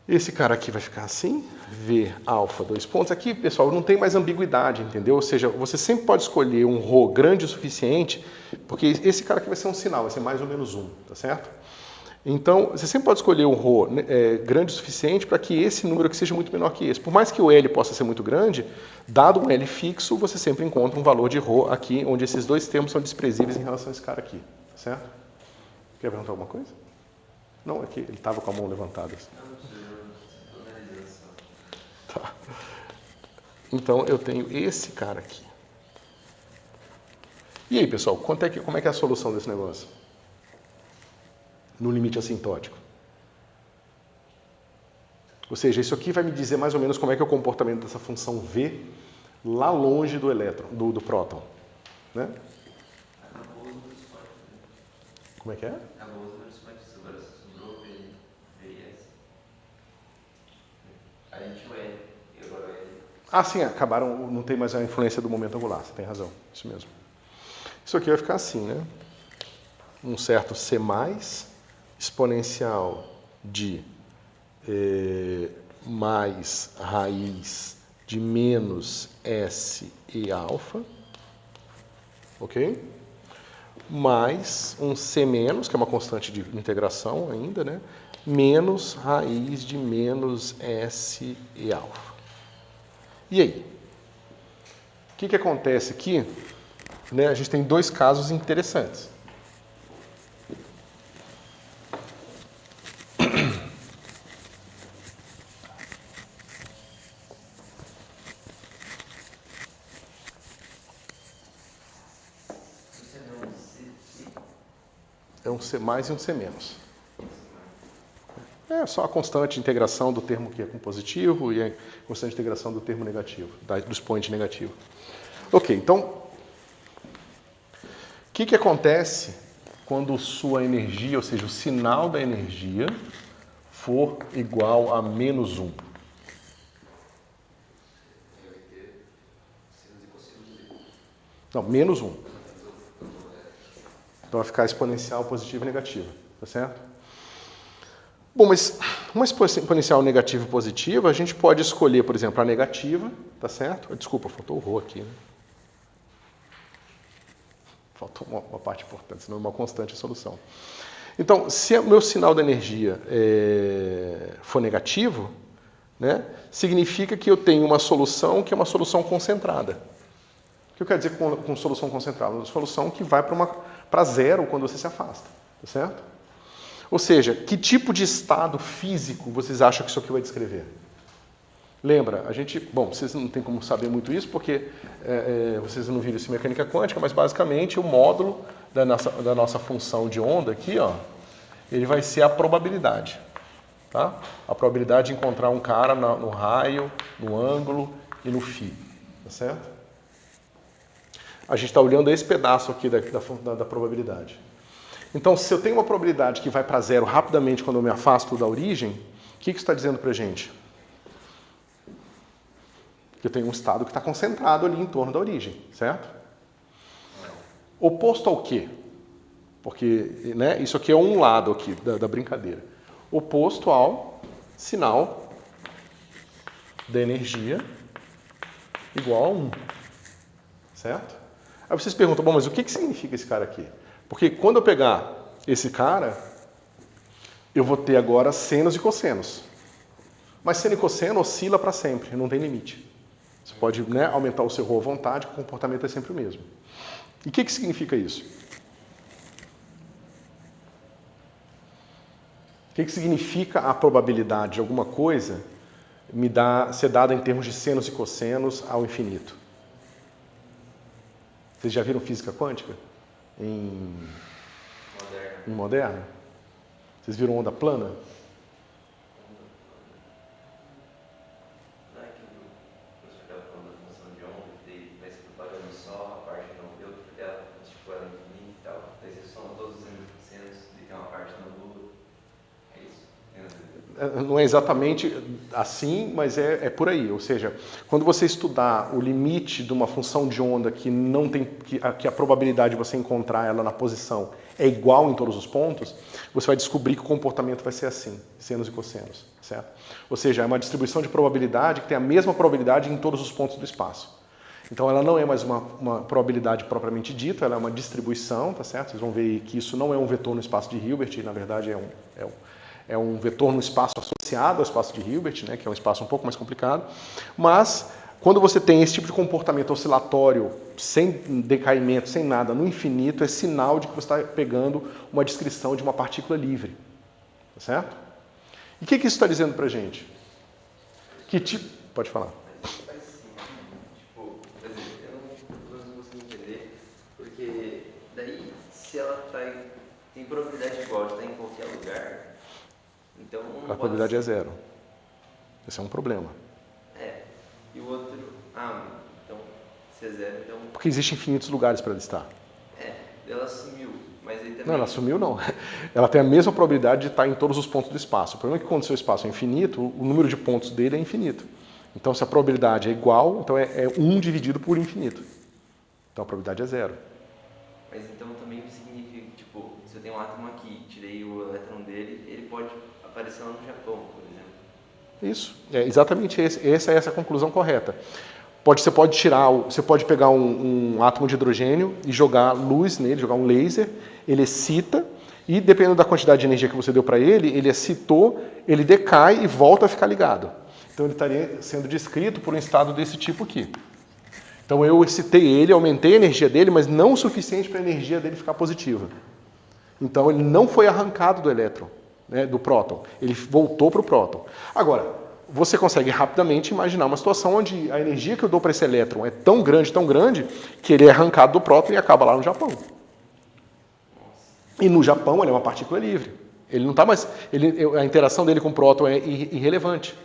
Esse cara aqui vai ficar assim, V alfa, 2 pontos. Aqui, pessoal, não tem mais ambiguidade, entendeu? Ou seja, você sempre pode escolher um ρ grande o suficiente, porque esse cara aqui vai ser um sinal, vai ser mais ou menos 1, tá certo? Então, você sempre pode escolher um ρ grande o suficiente para que esse número aqui seja muito menor que esse. Por mais que o L possa ser muito grande, dado um L fixo, você sempre encontra um valor de ρ aqui, onde esses dois termos são desprezíveis em relação a esse cara aqui, tá certo? Quer perguntar alguma coisa? Não, é que ele estava com a mão levantada. Tá. Então, eu tenho esse cara aqui. E aí, pessoal, como é que é a solução desse negócio? No limite assintótico. Ou seja, isso aqui vai me dizer mais ou menos como é que é o comportamento dessa função V lá longe do elétron, do próton. Né? Como é que é? Ah, sim, acabaram, não tem mais a influência do momento angular, você tem razão, isso mesmo. Isso aqui vai ficar assim, né? Um certo C+, exponencial de mais raiz de menos S e alfa, ok? Mais um C-, que é uma constante de integração ainda, né? Menos raiz de menos S e alfa. E aí? O que acontece aqui? Né? A gente tem dois casos interessantes. É um C+ e um C-. É só a constante de integração do termo que é com positivo e a constante de integração do termo negativo, do expoente negativo. Ok, então, o que acontece quando sua energia, ou seja, o sinal da energia, for igual a menos 1? Não, menos 1. Então vai ficar exponencial positiva e negativa, tá certo? Bom, mas uma exponencial negativa e positiva, a gente pode escolher, por exemplo, a negativa, tá certo? Desculpa, faltou o ρ aqui, né? Faltou uma parte importante, senão é uma constante a solução. Então, se o meu sinal da energia for negativo, né, significa que eu tenho uma solução que é uma solução concentrada. O que eu quero dizer com solução concentrada? Uma solução que vai para para zero quando você se afasta, tá certo? Ou seja, que tipo de estado físico vocês acham que isso aqui vai descrever? Lembra, a gente... Bom, vocês não tem como saber muito isso, porque vocês não viram isso em mecânica quântica, mas basicamente o módulo da nossa função de onda aqui, ó, ele vai ser a probabilidade. Tá? A probabilidade de encontrar um cara no raio, no ângulo e no φ. Tá certo? A gente está olhando esse pedaço aqui da probabilidade. Então, se eu tenho uma probabilidade que vai para zero rapidamente quando eu me afasto da origem, o que isso está dizendo para a gente? Que eu tenho um estado que está concentrado ali em torno da origem, certo? Oposto ao quê? Porque, né, isso aqui é um lado aqui da brincadeira. Oposto ao sinal da energia igual a 1. Certo? Aí vocês perguntam, bom, mas o que significa esse cara aqui? Porque quando eu pegar esse cara, eu vou ter agora senos e cossenos. Mas seno e cosseno oscila para sempre, não tem limite. Você pode, né, aumentar o seu ρ à vontade, que o comportamento é sempre o mesmo. E o que significa isso? O que significa a probabilidade de alguma coisa ser dada em termos de senos e cossenos ao infinito? Vocês já viram física quântica? Em moderna? Vocês viram onda plana? Não é que o professor estava falando da função de onda, que vai se propagando só a parte não deu, porque ela tipo, era infinita e tal. Daí você soma todos os senos e tem uma parte não dura. É isso? Não é exatamente assim, mas é por aí. Ou seja, quando você estudar o limite de uma função de onda que não tem que a probabilidade de você encontrar ela na posição é igual em todos os pontos, você vai descobrir que o comportamento vai ser assim, senos e cossenos, certo? Ou seja, é uma distribuição de probabilidade que tem a mesma probabilidade em todos os pontos do espaço. Então ela não é mais uma probabilidade propriamente dita, ela é uma distribuição, tá certo? Vocês vão ver que isso não é um vetor no espaço de Hilbert, na verdade é um vetor no espaço associado ao espaço de Hilbert, né, que é um espaço um pouco mais complicado, mas quando você tem esse tipo de comportamento oscilatório, sem decaimento, sem nada, no infinito, é sinal de que você está pegando uma descrição de uma partícula livre, tá certo? E o que isso está dizendo para a gente? Que tipo... Pode falar. Faz sentido, tipo, por exemplo, eu não consigo entender, porque daí, se ela tem probabilidade igual de estar em qualquer lugar, então... A probabilidade é zero. Esse é um problema. E o outro... então, se é zero, então... Porque existem infinitos lugares para ela estar. Ela sumiu, mas aí também... Não, ela sumiu não. Ela tem a mesma probabilidade de estar em todos os pontos do espaço. O problema é que quando o seu espaço é infinito, o número de pontos dele é infinito. Então, se a probabilidade é igual, então é 1 dividido por infinito. Então, a probabilidade é zero. Mas então também significa, tipo, se eu tenho um átomo aqui, tirei o elétron dele, ele pode aparecer lá no Japão, por exemplo. Isso, é exatamente essa é essa a conclusão correta. Você pode pegar um átomo de hidrogênio e jogar luz nele, jogar um laser, ele excita e dependendo da quantidade de energia que você deu para ele excitou, ele decai e volta a ficar ligado. Então ele estaria sendo descrito por um estado desse tipo aqui. Então eu excitei ele, aumentei a energia dele, mas não o suficiente para a energia dele ficar positiva. Então ele não foi arrancado do elétron, né, do próton, ele voltou para o próton. Agora, você consegue rapidamente imaginar uma situação onde a energia que eu dou para esse elétron é tão grande, que ele é arrancado do próton e acaba lá no Japão. E no Japão ele é uma partícula livre. Ele não está mais, a interação dele com o próton é irrelevante.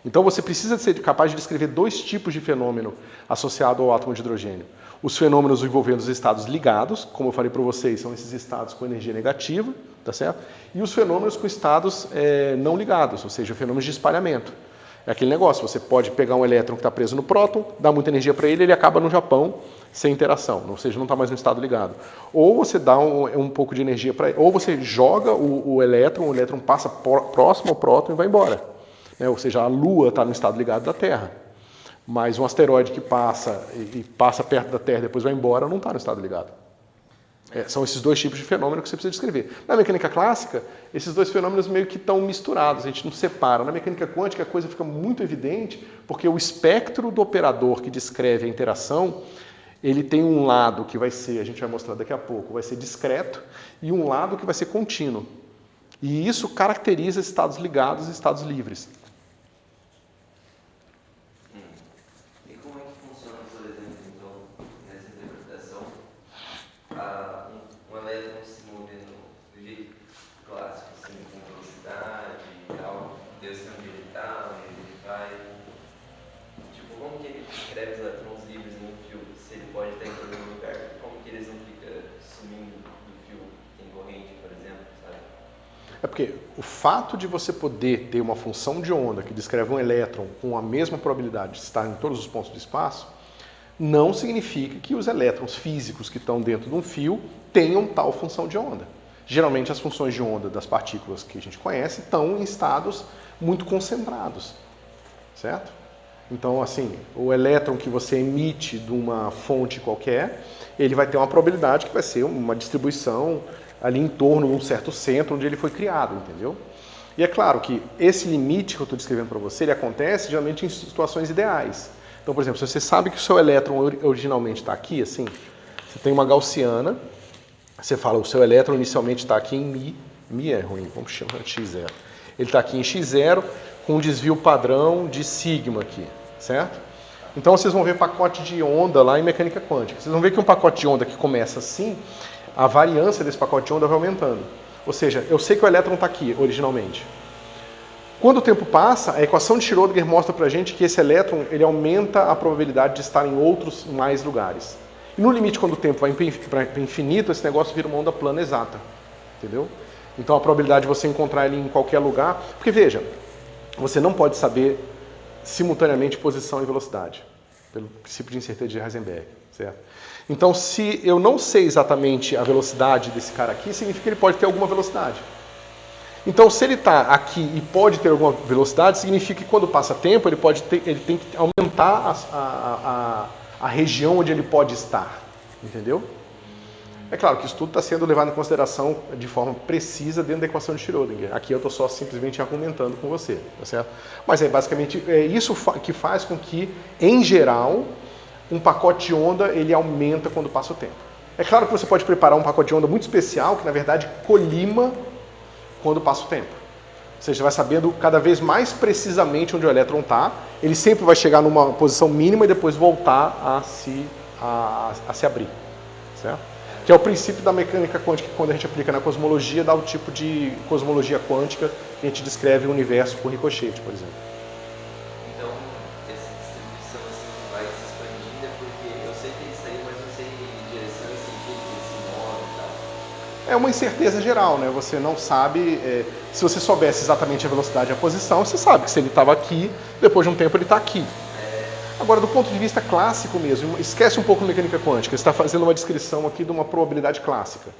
Então você precisa ser capaz de descrever 2 tipos de fenômeno associado ao átomo de hidrogênio. Os fenômenos envolvendo os estados ligados, como eu falei para vocês, são esses estados com energia negativa, tá certo? E os fenômenos com estados não ligados, ou seja, fenômenos de espalhamento. É aquele negócio, você pode pegar um elétron que está preso no próton, dar muita energia para ele acaba no Japão sem interação, ou seja, não está mais no estado ligado. Ou você dá um pouco de energia para ele, ou você joga o elétron passa próximo ao próton e vai embora. Ou seja, a Lua está no estado ligado da Terra. Mas um asteroide que passa perto da Terra e depois vai embora não está no estado ligado. São esses 2 tipos de fenômeno que você precisa descrever. Na mecânica clássica, esses 2 fenômenos meio que estão misturados, a gente não separa. Na mecânica quântica a coisa fica muito evidente porque o espectro do operador que descreve a interação, ele tem um lado que vai ser, a gente vai mostrar daqui a pouco, vai ser discreto, e um lado que vai ser contínuo. E isso caracteriza estados ligados e estados livres. E como é que funciona, por exemplo, então, nessa interpretação, um elétron se movendo do jeito clássico, assim, com velocidade e tal, Deus sei onde ele está, onde ele vai. Tipo, como que ele descreve os elétrons livres em um fio? Se ele pode estar em todo lugar, como que eles não ficam sumindo do fio em corrente, por exemplo, sabe? É porque o fato de você poder ter uma função de onda que descreve um elétron com a mesma probabilidade de estar em todos os pontos do espaço, não significa que os elétrons físicos que estão dentro de um fio tenham tal função de onda. Geralmente as funções de onda das partículas que a gente conhece estão em estados muito concentrados, certo? Então, assim, o elétron que você emite de uma fonte qualquer, ele vai ter uma probabilidade que vai ser uma distribuição ali em torno de um certo centro onde ele foi criado, entendeu? E é claro que esse limite que eu estou descrevendo para você, ele acontece geralmente em situações ideais. Então, por exemplo, se você sabe que o seu elétron originalmente está aqui, assim, você tem uma gaussiana, você fala, o seu elétron inicialmente está aqui em Mi é ruim, vamos chamar de x0. Ele está aqui em x0 com um desvio padrão de sigma aqui, certo? Então vocês vão ver pacote de onda lá em mecânica quântica. Vocês vão ver que um pacote de onda que começa assim, a variância desse pacote de onda vai aumentando. Ou seja, eu sei que o elétron está aqui originalmente. Quando o tempo passa, a equação de Schrödinger mostra pra gente que esse elétron ele aumenta a probabilidade de estar em outros mais lugares. E no limite, quando o tempo vai para infinito, esse negócio vira uma onda plana exata. Entendeu? Então a probabilidade de você encontrar ele em qualquer lugar... Porque veja, você não pode saber simultaneamente posição e velocidade, pelo princípio de incerteza de Heisenberg, certo? Então, se eu não sei exatamente a velocidade desse cara aqui, significa que ele pode ter alguma velocidade. Então, se ele está aqui e pode ter alguma velocidade, significa que quando passa tempo, ele tem que aumentar a região onde ele pode estar, entendeu? É claro que isso tudo está sendo levado em consideração de forma precisa dentro da equação de Schrödinger. Aqui eu estou só simplesmente argumentando com você, tá certo? Mas é basicamente isso que faz com que, em geral, um pacote de onda ele aumenta quando passa o tempo. É claro que você pode preparar um pacote de onda muito especial que, na verdade, colima quando passa o tempo. Ou seja, você vai sabendo cada vez mais precisamente onde o elétron está, ele sempre vai chegar numa posição mínima e depois voltar a se abrir, certo? Que é o princípio da mecânica quântica que, quando a gente aplica na cosmologia, dá o tipo de cosmologia quântica que a gente descreve o universo por ricochete, por exemplo. Então, essa distribuição assim vai se expandindo, porque eu sei que ele saiu, mas não sei em direção e sentido que ele se move e tal. É uma incerteza geral, né? Você não sabe... se você soubesse exatamente a velocidade e a posição, você sabe que se ele estava aqui, depois de um tempo ele está aqui. Agora, do ponto de vista clássico mesmo, esquece um pouco a mecânica quântica, você está fazendo uma descrição aqui de uma probabilidade clássica.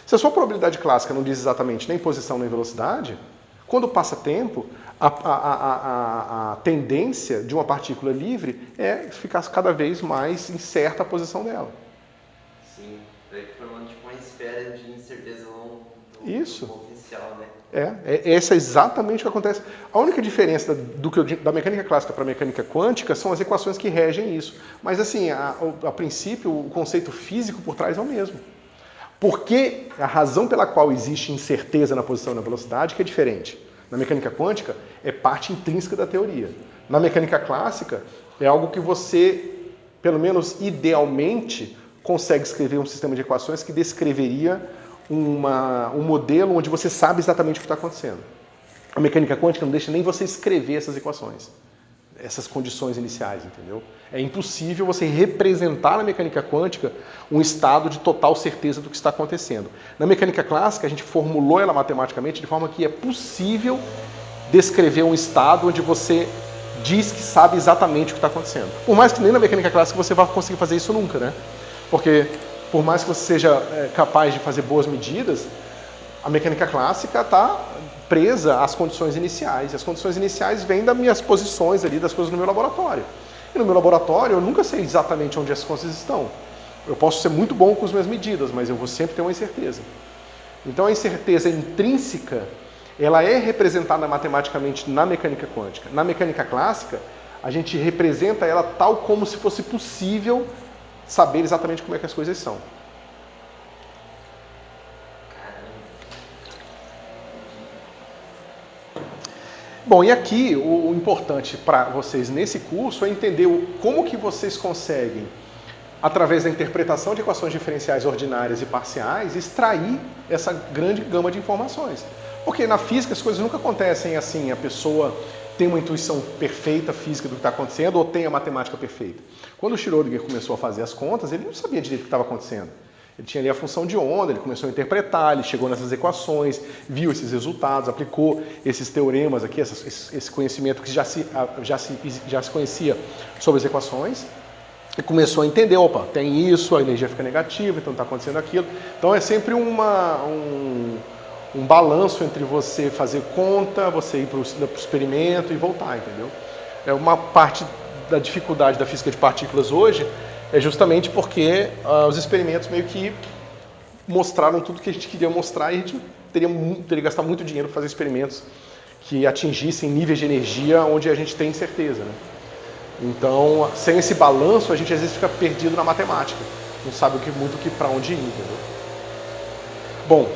Se a sua probabilidade clássica não diz exatamente nem posição nem velocidade, quando passa tempo, a tendência de uma partícula livre é ficar cada vez mais incerta a posição dela. Sim, vai formando tipo uma esfera de incerteza Isso. potencial, né? Essa é exatamente o que acontece. A única diferença da mecânica clássica para a mecânica quântica são as equações que regem isso. Mas, assim, a princípio, o conceito físico por trás é o mesmo. Porque a razão pela qual existe incerteza na posição e na velocidade que é diferente. Na mecânica quântica, é parte intrínseca da teoria. Na mecânica clássica, é algo que você, pelo menos idealmente, consegue escrever um sistema de equações que descreveria um modelo onde você sabe exatamente o que está acontecendo. A mecânica quântica não deixa nem você escrever essas equações, essas condições iniciais, entendeu? É impossível você representar na mecânica quântica um estado de total certeza do que está acontecendo. Na mecânica clássica, a gente formulou ela matematicamente de forma que é possível descrever um estado onde você diz que sabe exatamente o que está acontecendo. Por mais que nem na mecânica clássica você vá conseguir fazer isso nunca, né? Porque por mais que você seja capaz de fazer boas medidas, a mecânica clássica está presa às condições iniciais. E as condições iniciais vêm das minhas posições ali, das coisas no meu laboratório. E no meu laboratório eu nunca sei exatamente onde as coisas estão. Eu posso ser muito bom com as minhas medidas, mas eu vou sempre ter uma incerteza. Então a incerteza intrínseca, ela é representada matematicamente na mecânica quântica. Na mecânica clássica, a gente representa ela tal como se fosse possível saber exatamente como é que as coisas são. Bom, e aqui o importante para vocês nesse curso é entender como que vocês conseguem, através da interpretação de equações diferenciais ordinárias e parciais, extrair essa grande gama de informações. Porque na física as coisas nunca acontecem assim, a pessoa tem uma intuição perfeita física do que está acontecendo ou tem a matemática perfeita. Quando o Schrödinger começou a fazer as contas, ele não sabia direito o que estava acontecendo. Ele tinha ali a função de onda, ele começou a interpretar, ele chegou nessas equações, viu esses resultados, aplicou esses teoremas aqui, esse conhecimento que já se conhecia sobre as equações, e começou a entender, opa, tem isso, a energia fica negativa, então está acontecendo aquilo. Então é sempre um balanço entre você fazer conta, você ir para o experimento e voltar, entendeu? É uma parte da dificuldade da física de partículas hoje, é justamente porque os experimentos meio que mostraram tudo que a gente queria mostrar e a gente teria que gastar muito dinheiro para fazer experimentos que atingissem níveis de energia onde a gente tem certeza, né? Então, sem esse balanço, a gente às vezes fica perdido na matemática. Não sabe muito para onde ir, entendeu? Bom,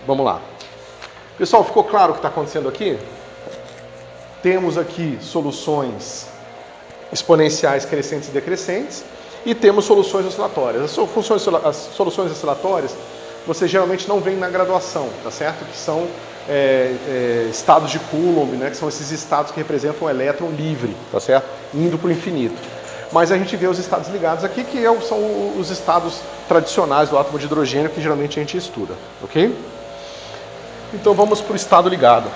vamos lá. Pessoal, ficou claro o que está acontecendo aqui? Temos aqui soluções exponenciais crescentes e decrescentes e temos soluções oscilatórias. As soluções oscilatórias você geralmente não vê na graduação, tá certo? Que são estados de Coulomb, né? Que são esses estados que representam um elétron livre, tá certo? Indo para o infinito. Mas a gente vê os estados ligados aqui, que são os estados tradicionais do átomo de hidrogênio que geralmente a gente estuda, ok? Então vamos para o estado ligado.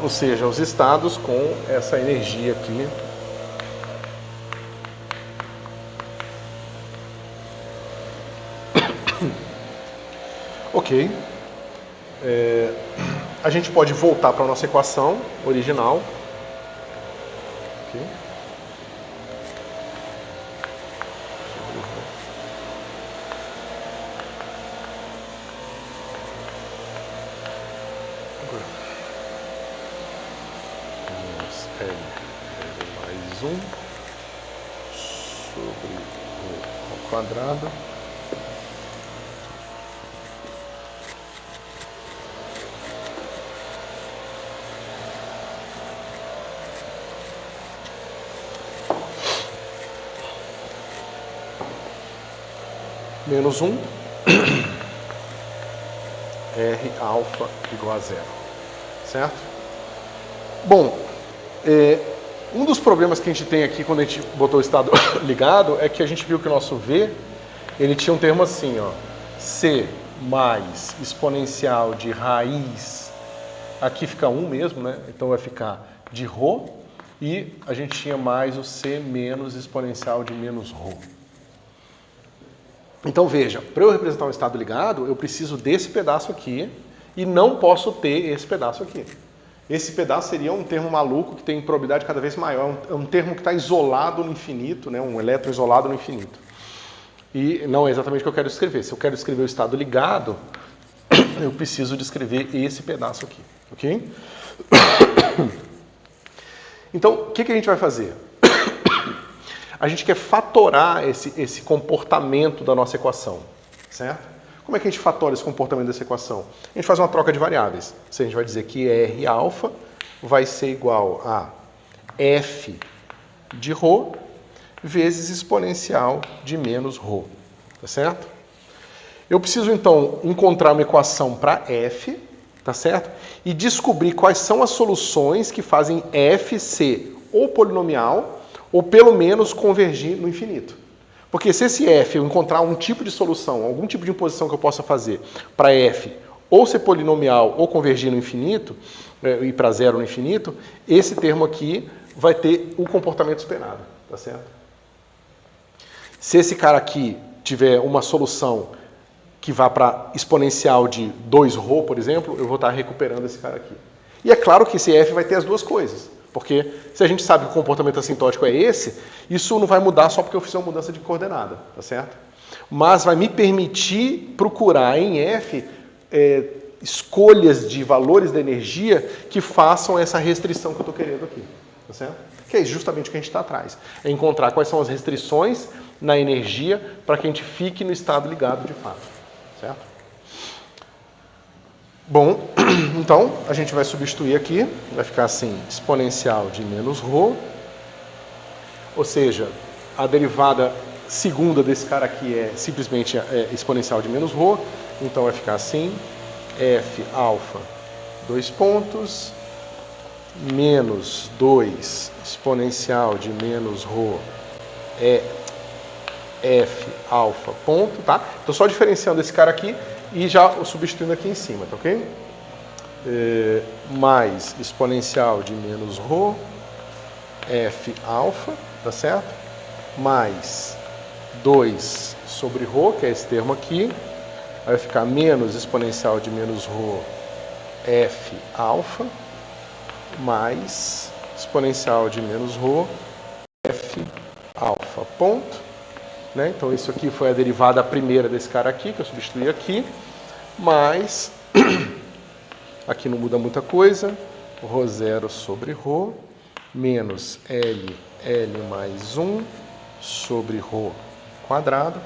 Ou seja, os estados com essa energia aqui. Ok. A gente pode voltar para a nossa equação original. Okay. Mais 1 sobre o ao quadrado. Menos 1, R alfa igual a 0, certo? Bom, um dos problemas que a gente tem aqui quando a gente botou o estado ligado é que a gente viu que o nosso V, ele tinha um termo assim, ó, C mais exponencial de raiz, aqui fica 1 mesmo, né? Então vai ficar de ρ, e a gente tinha mais o C menos exponencial de menos ρ. Então veja, para eu representar um estado ligado, eu preciso desse pedaço aqui e não posso ter esse pedaço aqui. Esse pedaço seria um termo maluco que tem probabilidade cada vez maior, é um termo que está isolado no infinito, né? Um elétron isolado no infinito. E não é exatamente o que eu quero escrever. Se eu quero escrever o estado ligado, eu preciso descrever esse pedaço aqui, ok? Então, o que a gente vai fazer? A gente quer fatorar esse comportamento da nossa equação, certo? Como é que a gente fatora esse comportamento dessa equação? A gente faz uma troca de variáveis. A gente vai dizer que R alfa vai ser igual a F de ρ vezes exponencial de menos ρ, tá certo? Eu preciso, então, encontrar uma equação para F, tá certo? E descobrir quais são as soluções que fazem F ser ou polinomial ou pelo menos convergir no infinito. Porque se esse F eu encontrar um tipo de solução, algum tipo de imposição que eu possa fazer para F ou ser polinomial ou convergir no infinito, ir para zero no infinito, esse termo aqui vai ter o comportamento esperado, tá certo? Se esse cara aqui tiver uma solução que vá para exponencial de 2ρ, por exemplo, eu vou estar recuperando esse cara aqui. E é claro que esse F vai ter as duas coisas. Porque se a gente sabe que o comportamento assintótico é esse, isso não vai mudar só porque eu fiz uma mudança de coordenada, tá certo? Mas vai me permitir procurar em F escolhas de valores da energia que façam essa restrição que eu estou querendo aqui. Tá certo? Que é justamente o que a gente está atrás. É encontrar quais são as restrições na energia para que a gente fique no estado ligado de fato. Certo? Bom, então a gente vai substituir aqui, vai ficar assim, exponencial de menos ρ, ou seja, a derivada segunda desse cara aqui é simplesmente exponencial de menos ρ, então vai ficar assim, f alfa, 2 pontos, menos 2 exponencial de menos ρ é f alfa ponto, tá? Estou só diferenciando esse cara aqui e já o substituindo aqui em cima, tá ok? Mais exponencial de menos ρ, f alfa, tá certo? Mais 2 sobre ρ, que é esse termo aqui, vai ficar menos exponencial de menos ρ, f alfa, mais exponencial de menos ρ, f alfa ponto. Né? Então, isso aqui foi a derivada primeira desse cara aqui, que eu substituí aqui, mais, aqui não muda muita coisa, ρ0 sobre ρ, menos L mais 1 sobre ρ quadrado,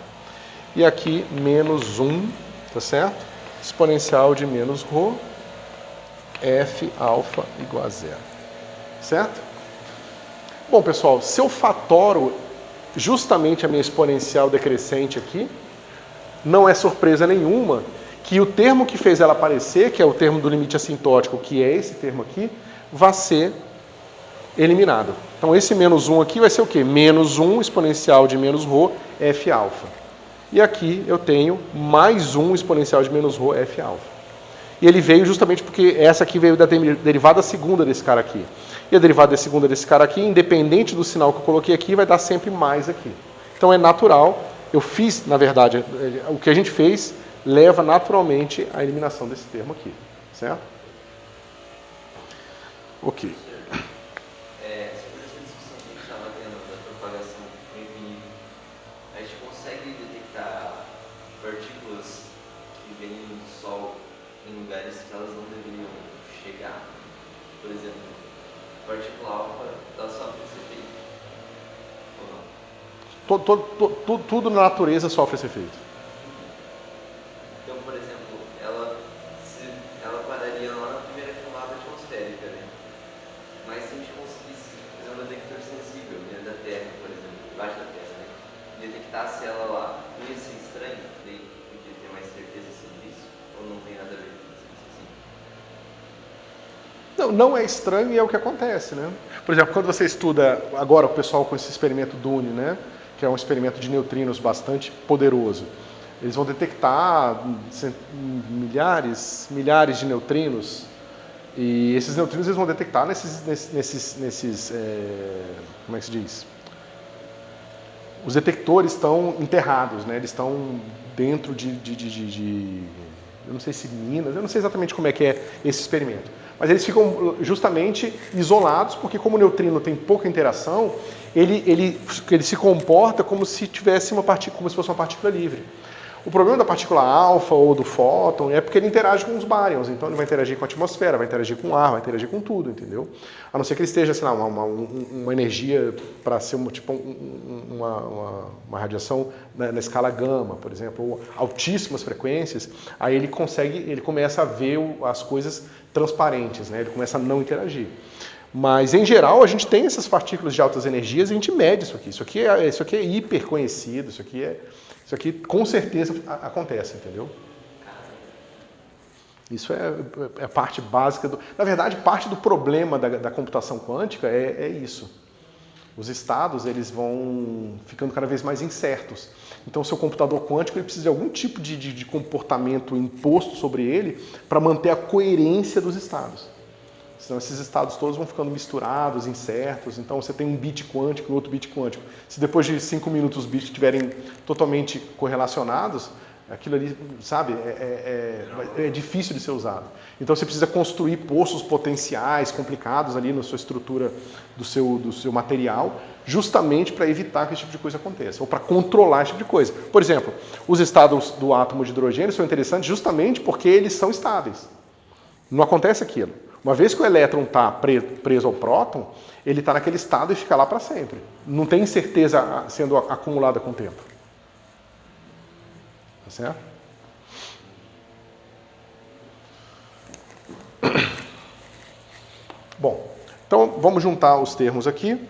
e aqui menos 1, tá certo? Exponencial de menos ρ, f alfa igual a 0, certo? Bom, pessoal, se eu fatoro justamente a minha exponencial decrescente aqui, não é surpresa nenhuma que o termo que fez ela aparecer, que é o termo do limite assintótico, que é esse termo aqui, vai ser eliminado. Então esse menos 1 aqui vai ser o quê? Menos 1 exponencial de menos ρ, f alfa. E aqui eu tenho mais 1 exponencial de menos ρ, f alfa. E ele veio justamente porque essa aqui veio da derivada segunda desse cara aqui. E a derivada segunda desse cara aqui, independente do sinal que eu coloquei aqui, vai dar sempre mais aqui. Então é natural, eu fiz, na verdade, o que a gente fez leva naturalmente à eliminação desse termo aqui, certo? Ok. Sobre essa discussão que a gente estava tendo da propagação infinita, a gente consegue detectar partículas que vêm do Sol em lugares que elas não deveriam chegar? Por exemplo, a partícula alfa, ela sofre esse efeito? Ou não? Tudo na natureza sofre esse efeito. Então, por exemplo, ela pararia lá na primeira camada atmosférica, né? Mas se a gente conseguisse fazer um detector sensível dentro da Terra, por exemplo, debaixo da Terra, né? Detectasse ela lá, não ia ser estranho? Daí podia ter mais certeza sobre isso? Ou não tem nada a ver com isso? Não é estranho e é o que acontece, né? Por exemplo, quando você estuda agora o pessoal com esse experimento Dune, né? Que é um experimento de neutrinos bastante poderoso. Eles vão detectar milhares de neutrinos, e esses neutrinos eles vão detectar nesses como é que se diz? Os detectores estão enterrados, né? Eles estão dentro eu não sei se minas, eu não sei exatamente como é que é esse experimento. Mas eles ficam justamente isolados, porque como o neutrino tem pouca interação, ele se comporta como se tivesse como se fosse uma partícula livre. O problema da partícula alfa ou do fóton é porque ele interage com os baryons, então ele vai interagir com a atmosfera, vai interagir com o ar, vai interagir com tudo, entendeu? A não ser que ele esteja, sei lá, uma energia para ser uma radiação na escala gama, por exemplo, ou altíssimas frequências, aí ele começa a ver as coisas transparentes, né? Ele começa a não interagir. Mas, em geral, a gente tem essas partículas de altas energias e a gente mede isso aqui. Isso aqui é hiper conhecido, isso aqui com certeza acontece, entendeu? Isso é a parte básica Na verdade, parte do problema da computação quântica é isso. Os estados, eles vão ficando cada vez mais incertos. Então, o seu computador quântico ele precisa de algum tipo de comportamento imposto sobre ele para manter a coerência dos estados. Senão esses estados todos vão ficando misturados, incertos. Então você tem um bit quântico e outro bit quântico. Se depois de 5 minutos os bits estiverem totalmente correlacionados, Aquilo ali, sabe, é difícil de ser usado. Então você precisa construir poços potenciais complicados ali na sua estrutura do seu material, justamente para evitar que esse tipo de coisa aconteça, ou para controlar esse tipo de coisa. Por exemplo, os estados do átomo de hidrogênio são interessantes justamente porque eles são estáveis. Não acontece aquilo. Uma vez que o elétron está preso ao próton, ele está naquele estado e fica lá para sempre. Não tem incerteza sendo acumulada com o tempo. Tá certo? Bom, então vamos juntar os termos aqui.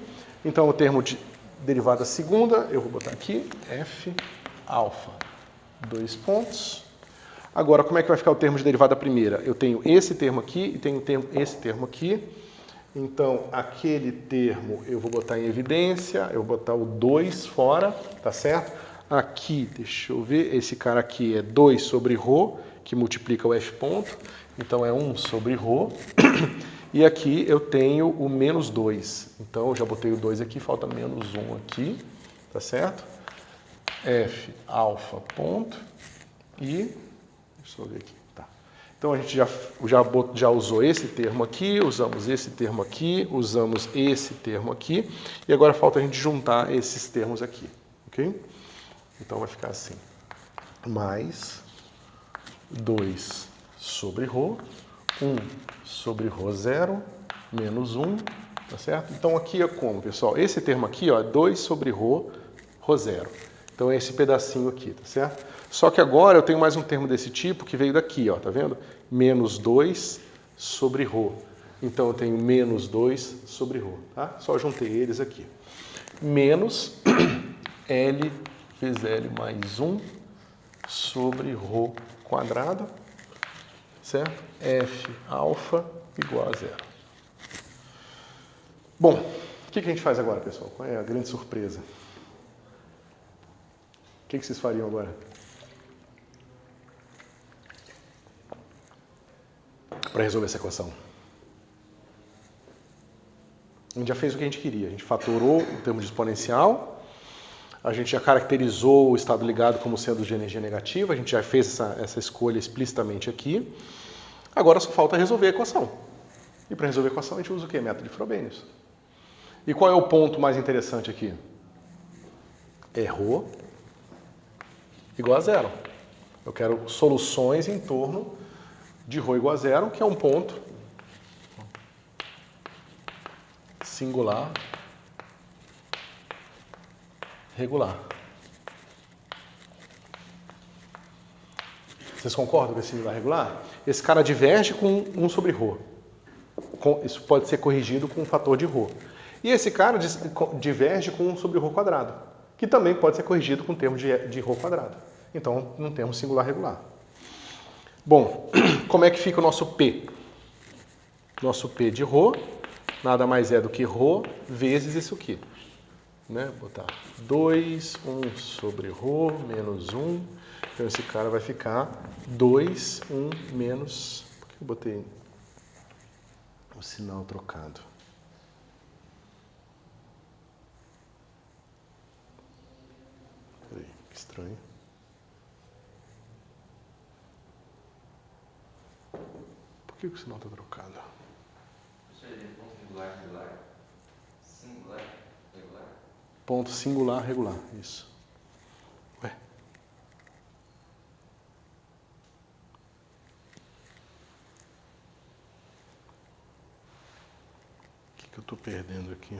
Então o termo de derivada segunda, eu vou botar aqui, F alfa, 2 pontos. Agora, como é que vai ficar o termo de derivada primeira? Eu tenho esse termo aqui e tenho esse termo aqui. Então, aquele termo eu vou botar em evidência, eu vou botar o 2 fora, tá certo? Aqui, deixa eu ver, esse cara aqui é 2 sobre ρ, que multiplica o F ponto, então é 1 sobre ρ. E aqui eu tenho o menos 2, então eu já botei o 2 aqui, falta menos 1 aqui, tá certo? F alfa ponto e... deixa eu ver aqui, tá. Então a gente já usou esse termo aqui, usamos esse termo aqui, usamos esse termo aqui, e agora falta a gente juntar esses termos aqui, ok? Então vai ficar assim, mais 2 sobre ρ, 1 sobre ρ0, menos 1, tá certo? Então aqui é como, pessoal? Esse termo aqui, ó, é 2 sobre ρ0. Então é esse pedacinho aqui, tá certo? Só que agora eu tenho mais um termo desse tipo que veio daqui, ó, tá vendo? Menos 2 sobre ρ. Então eu tenho menos 2 sobre ρ, tá? Só juntei eles aqui. Menos L vezes L mais 1 sobre ρ quadrado, certo? F alfa igual a 0. Bom, o que a gente faz agora, pessoal? Qual é a grande surpresa? O que vocês fariam agora? Para resolver essa equação. A gente já fez o que a gente queria. A gente fatorou o termo de exponencial, a gente já caracterizou o estado ligado como sendo de energia negativa, a gente já fez essa escolha explicitamente aqui. Agora só falta resolver a equação. E para resolver a equação a gente usa o quê? Método de Frobenius. E qual é o ponto mais interessante aqui? É ρ igual a 0. Eu quero soluções em torno de ρ igual a 0, que é um ponto singular regular. Vocês concordam com esse singular regular? Esse cara diverge com 1 sobre ρ. Isso pode ser corrigido com um fator de ρ. E esse cara diverge com 1 sobre ρ quadrado, que também pode ser corrigido com o termo de ρ quadrado. Então, um termo singular regular. Bom, como é que fica o nosso P? Nosso P de ρ nada mais é do que ρ vezes isso aqui. Né? Botar 2, 1 sobre ρ menos 1. Então, esse cara vai ficar 2, 1 menos... Por que eu botei o sinal trocado? Peraí, que estranho. Por que o sinal está trocado? Ponto singular, regular. Singular, regular. Ponto singular, regular, isso. Ué. O que eu estou perdendo aqui?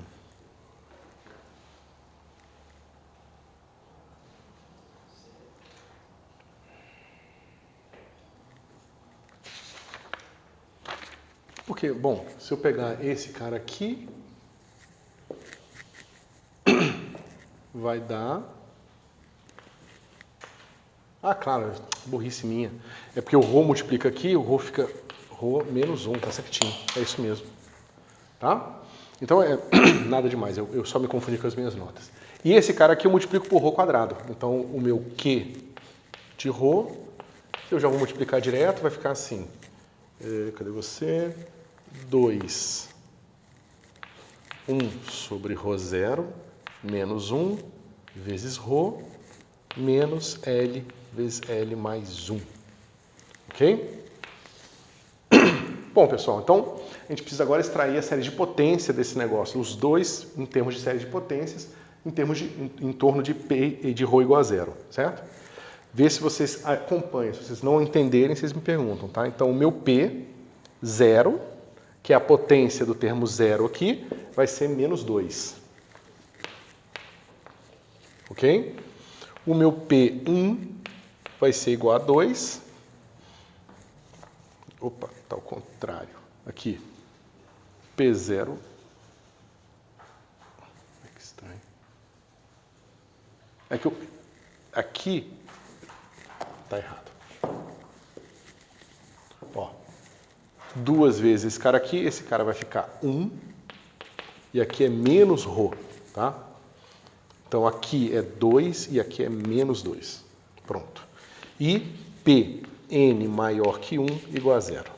Porque, bom, se eu pegar esse cara aqui, vai dar... Ah, claro, burrice minha. É porque o ρ multiplica aqui, o ρ fica ρ menos 1, tá certinho. É isso mesmo. Tá? Então, nada demais, eu só me confundi com as minhas notas. E esse cara aqui eu multiplico por ρ quadrado. Então, o meu Q de ρ, eu já vou multiplicar direto, vai ficar assim. Cadê você? 2, 1 sobre ρ0, menos 1, vezes ρ, menos L vezes L mais 1. Ok? Bom, pessoal, então a gente precisa agora extrair a série de potência desse negócio, os dois em termos de série de potências, em torno de P e de ρ igual a zero, certo? Vê se vocês acompanham, se vocês não entenderem, vocês me perguntam, tá? Então o meu P, zero, que é a potência do termo zero aqui, vai ser menos 2. Ok? O meu P1 vai ser igual a 2. Opa, está ao contrário. Aqui, P0. Que estranho. É que aqui está errado. Ó, 2 vezes esse cara vai ficar 1. E aqui é menos ρ, tá? Então aqui é 2 e aqui é menos 2. Pronto. E Pn maior que 1 igual a 0.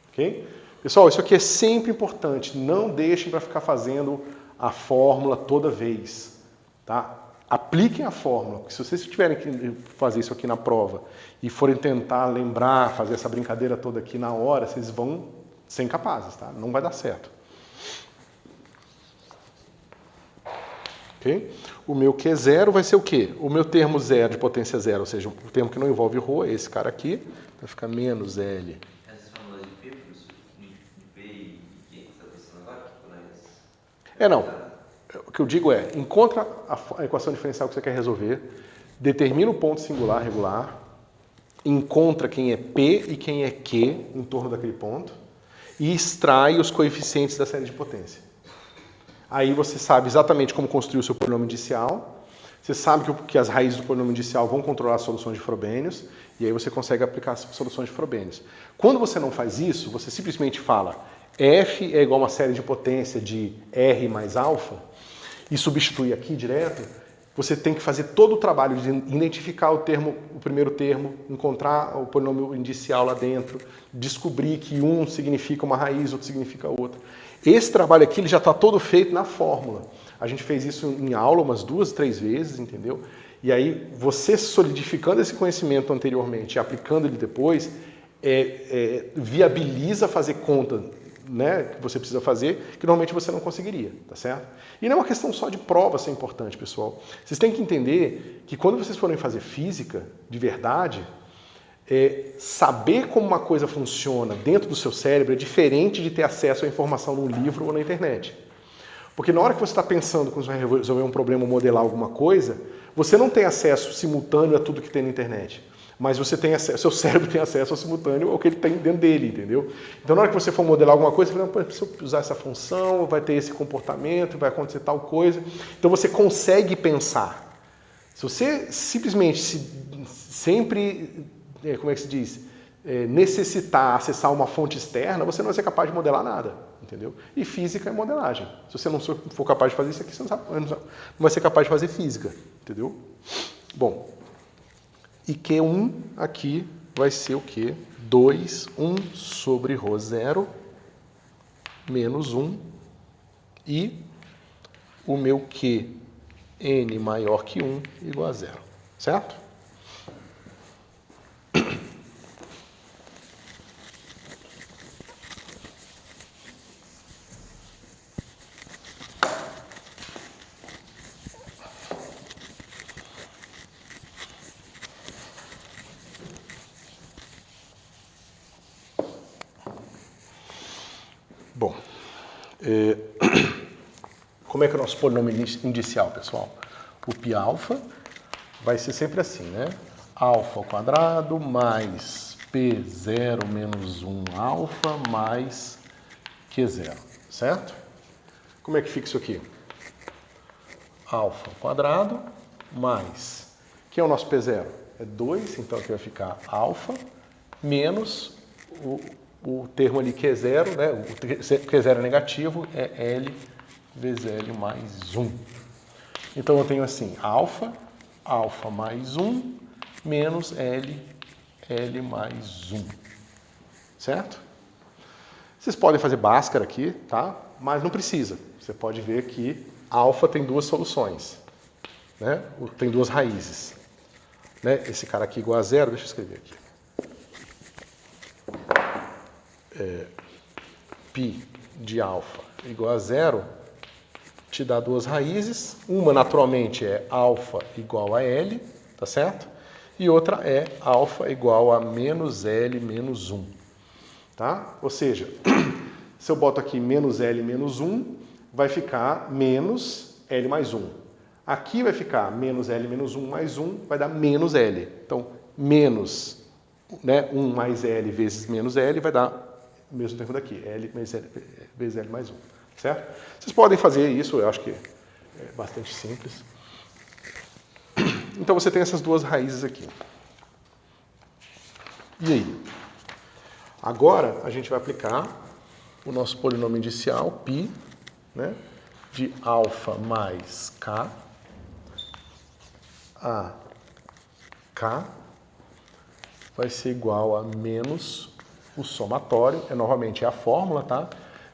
Ok? Pessoal, isso aqui é sempre importante. Não deixem para ficar fazendo a fórmula toda vez. Tá? Apliquem a fórmula. Porque se vocês tiverem que fazer isso aqui na prova e forem tentar lembrar, fazer essa brincadeira toda aqui na hora, vocês vão ser incapazes, tá? Não vai dar certo. Okay? O meu Q0 vai ser o quê? O meu termo zero de potência zero, ou seja, o termo que não envolve ρ, esse cara aqui, vai ficar menos L. Essas fórmulas de P, professor, de P e Q que você está pensando agora? Não. O que eu digo é, encontra a equação diferencial que você quer resolver, determina o ponto singular regular, encontra quem é P e quem é Q em torno daquele ponto e extrai os coeficientes da série de potência. Aí você sabe exatamente como construir o seu polinômio indicial, você sabe que as raízes do polinômio indicial vão controlar as soluções de Frobenius, e aí você consegue aplicar as soluções de Frobenius. Quando você não faz isso, você simplesmente fala F é igual a uma série de potência de R mais alfa, e substitui aqui direto, você tem que fazer todo o trabalho de identificar o primeiro termo, encontrar o polinômio indicial lá dentro, descobrir que um significa uma raiz, outro significa outra. Esse trabalho aqui ele já está todo feito na fórmula. A gente fez isso em aula umas 2, 3 vezes, entendeu? E aí, você solidificando esse conhecimento anteriormente e aplicando ele depois, viabiliza fazer conta, né, que você precisa fazer, que normalmente você não conseguiria, tá certo? E não é uma questão só de prova ser importante, pessoal. Vocês têm que entender que quando vocês forem fazer física, de verdade, saber como uma coisa funciona dentro do seu cérebro é diferente de ter acesso à informação num livro ou na internet. Porque na hora que você está pensando quando você vai resolver um problema ou modelar alguma coisa, você não tem acesso simultâneo a tudo que tem na internet. Mas você tem acesso, seu cérebro tem acesso ao simultâneo ao que ele tem dentro dele, entendeu? Então na hora que você for modelar alguma coisa, você fala, se eu usar essa função, vai ter esse comportamento, vai acontecer tal coisa. Então você consegue pensar. Se você simplesmente sempre, como é que se diz, necessitar acessar uma fonte externa, você não vai ser capaz de modelar nada, entendeu? E física é modelagem. Se você não for capaz de fazer isso aqui, você não vai ser capaz de fazer física, entendeu? Bom, e Q1 aqui vai ser o quê? 2, 1 sobre ρ0 menos 1 e o meu Qn maior que 1 igual a 0, certo? Bom, como é que é o nosso polinômio indicial, pessoal? O π vai ser sempre assim, né? Alfa ao quadrado mais P0 menos 1 alfa mais Q0, certo? Como é que fica isso aqui? Alfa ao quadrado mais... Quem é o nosso P0? É 2, então aqui vai ficar alfa menos o termo ali Q0, né? O Q0 é negativo, é L vezes L mais 1. Então eu tenho assim, alfa mais 1, menos L mais 1. Certo? Vocês podem fazer Bhaskara aqui, tá? Mas não precisa. Você pode ver que alfa tem duas soluções, né? Tem duas raízes. né, esse cara aqui igual a zero, deixa eu escrever aqui. Π de alfa igual a zero te dá duas raízes. Uma, naturalmente, é alfa igual a L, tá certo? E outra é alfa igual a menos L menos 1. Tá? Ou seja, se eu boto aqui menos L menos 1, vai ficar menos L mais 1. Aqui vai ficar menos L menos 1 mais 1, vai dar menos L. Então, menos, né, 1 mais L vezes menos L vai dar o mesmo termo daqui, L vezes L mais 1. Certo? Vocês podem fazer isso, eu acho que é bastante simples. Então, você tem essas duas raízes aqui. E aí? Agora, a gente vai aplicar o nosso polinômio indicial, π, né, de alfa mais k, a k vai ser igual a menos o somatório, novamente é a fórmula, tá?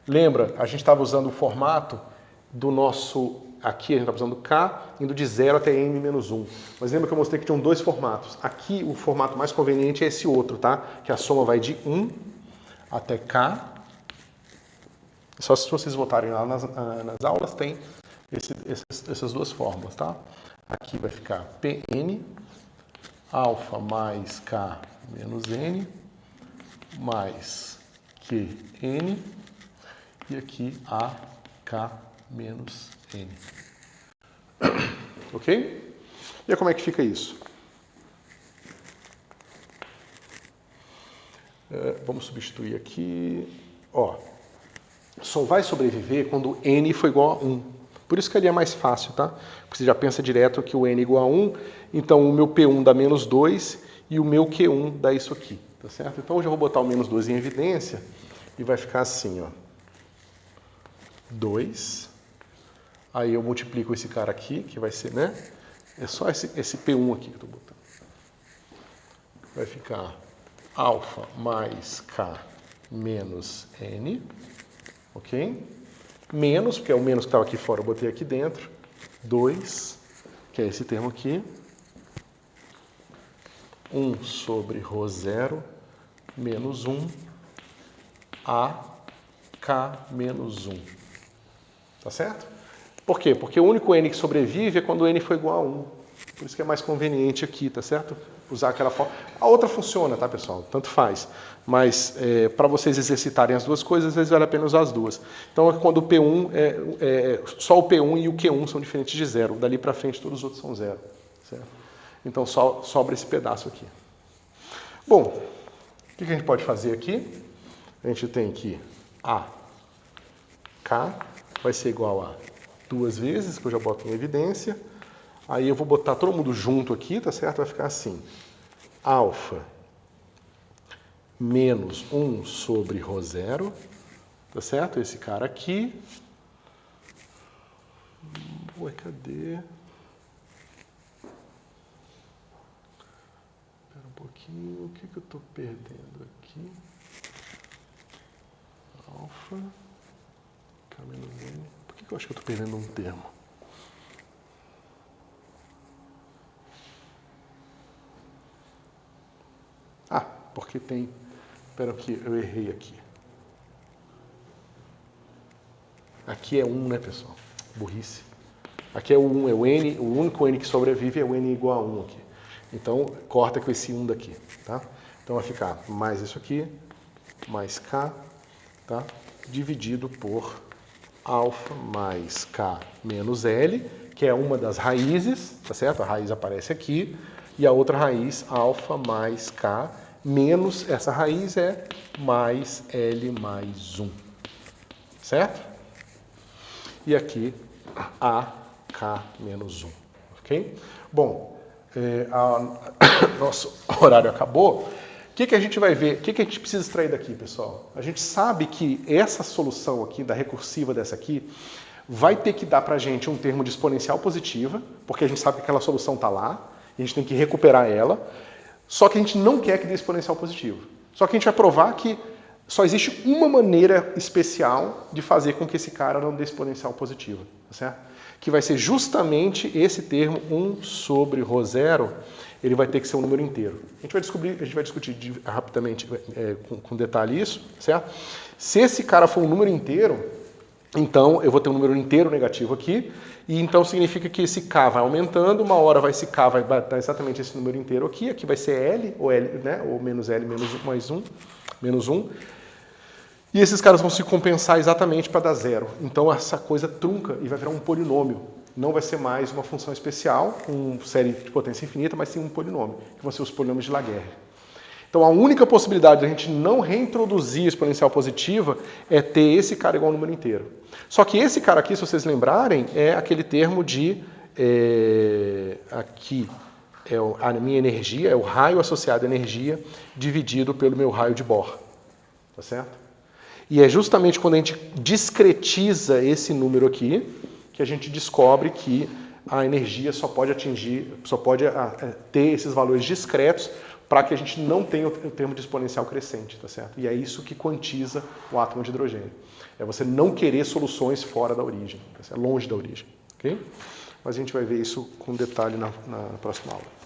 Lembra, a gente estava usando o formato do nosso, aqui a gente estava usando k, indo de 0 até n menos 1. Mas lembra que eu mostrei que tinham dois formatos. Aqui o formato mais conveniente é esse outro, tá? Que a soma vai de 1 até k. Só se vocês voltarem lá nas aulas, tem essas duas fórmulas, tá? Aqui vai ficar Pn, alfa mais k menos n, mais Qn, e aqui AK menos N. Ok? E como é que fica isso? Vamos substituir aqui. Ó, só vai sobreviver quando N for igual a 1. Por isso que ali é mais fácil, tá? Porque você já pensa direto que o N é igual a 1, então o meu P1 dá menos 2 e o meu Q1 dá isso aqui, tá certo? Então eu já vou botar o menos 2 em evidência e vai ficar assim, ó. 2, aí eu multiplico esse cara aqui, que vai ser, né? É só esse P1 aqui que eu estou botando. Vai ficar alfa mais K menos N, ok? Menos, porque é o menos que estava aqui fora, eu botei aqui dentro. 2, que é esse termo aqui. 1 sobre ρ0 menos 1 a K menos 1. Tá certo? Por quê? Porque o único N que sobrevive é quando o N for igual a 1. Por isso que é mais conveniente aqui, tá certo? Usar aquela forma. A outra funciona, tá, pessoal? Tanto faz. Mas para vocês exercitarem as duas coisas, às vezes vale a pena usar as duas. Então, quando o P1 só o P1 e o Q1 são diferentes de 0. Dali para frente, todos os outros são 0. Certo? Então, só sobra esse pedaço aqui. Bom, o que a gente pode fazer aqui? A gente tem que A, K, vai ser igual a 2 vezes, que eu já boto em evidência. Aí eu vou botar todo mundo junto aqui, tá certo? Vai ficar assim. Alfa menos 1 sobre ρ0, tá certo? Esse cara aqui. Ué, cadê? Espera um pouquinho, o que eu estou perdendo aqui? Alfa, K menos N. Por que eu acho que eu estou perdendo um termo? Ah, porque tem... Espera que eu errei aqui. Aqui é 1, né, pessoal? Burrice. Aqui é o 1, é o N, o único N que sobrevive é o N igual a 1 aqui. Então, corta com esse 1 daqui, tá? Então vai ficar mais isso aqui, mais K, tá? Dividido por alfa mais K menos L, que é uma das raízes, tá certo? A raiz aparece aqui, e a outra raiz, alfa mais K, menos essa raiz é mais L mais 1, certo? E aqui, A, K menos 1, ok? Bom, nosso horário acabou. O que a gente vai ver? O que a gente precisa extrair daqui, pessoal? A gente sabe que essa solução aqui, da recursiva dessa aqui, vai ter que dar pra gente um termo de exponencial positiva, porque a gente sabe que aquela solução está lá, e a gente tem que recuperar ela, só que a gente não quer que dê exponencial positivo. Só que a gente vai provar que só existe uma maneira especial de fazer com que esse cara não dê exponencial positiva, tá certo? que vai ser justamente esse termo 1 sobre ρ0, ele vai ter que ser um número inteiro. A gente vai discutir rapidamente, com detalhe isso, certo? Se esse cara for um número inteiro, então eu vou ter um número inteiro negativo aqui, e então significa que esse k vai aumentando, uma hora esse k vai dar exatamente esse número inteiro aqui vai ser L, né, ou menos L menos 1, e esses caras vão se compensar exatamente para dar zero. Então essa coisa trunca e vai virar um polinômio. Não vai ser mais uma função especial, com série de potência infinita, mas sim um polinômio, que vão ser os polinômios de Laguerre. Então a única possibilidade de a gente não reintroduzir exponencial positiva é ter esse cara igual ao número inteiro. Só que esse cara aqui, se vocês lembrarem, é aquele termo de... aqui é a minha energia, é o raio associado à energia dividido pelo meu raio de Bohr. Tá certo? E é justamente quando a gente discretiza esse número aqui que a gente descobre que a energia só pode ter esses valores discretos para que a gente não tenha o termo de exponencial crescente, tá certo? E é isso que quantiza o átomo de hidrogênio. É você não querer soluções fora da origem, tá certo? Longe da origem, ok? Mas a gente vai ver isso com detalhe na próxima aula.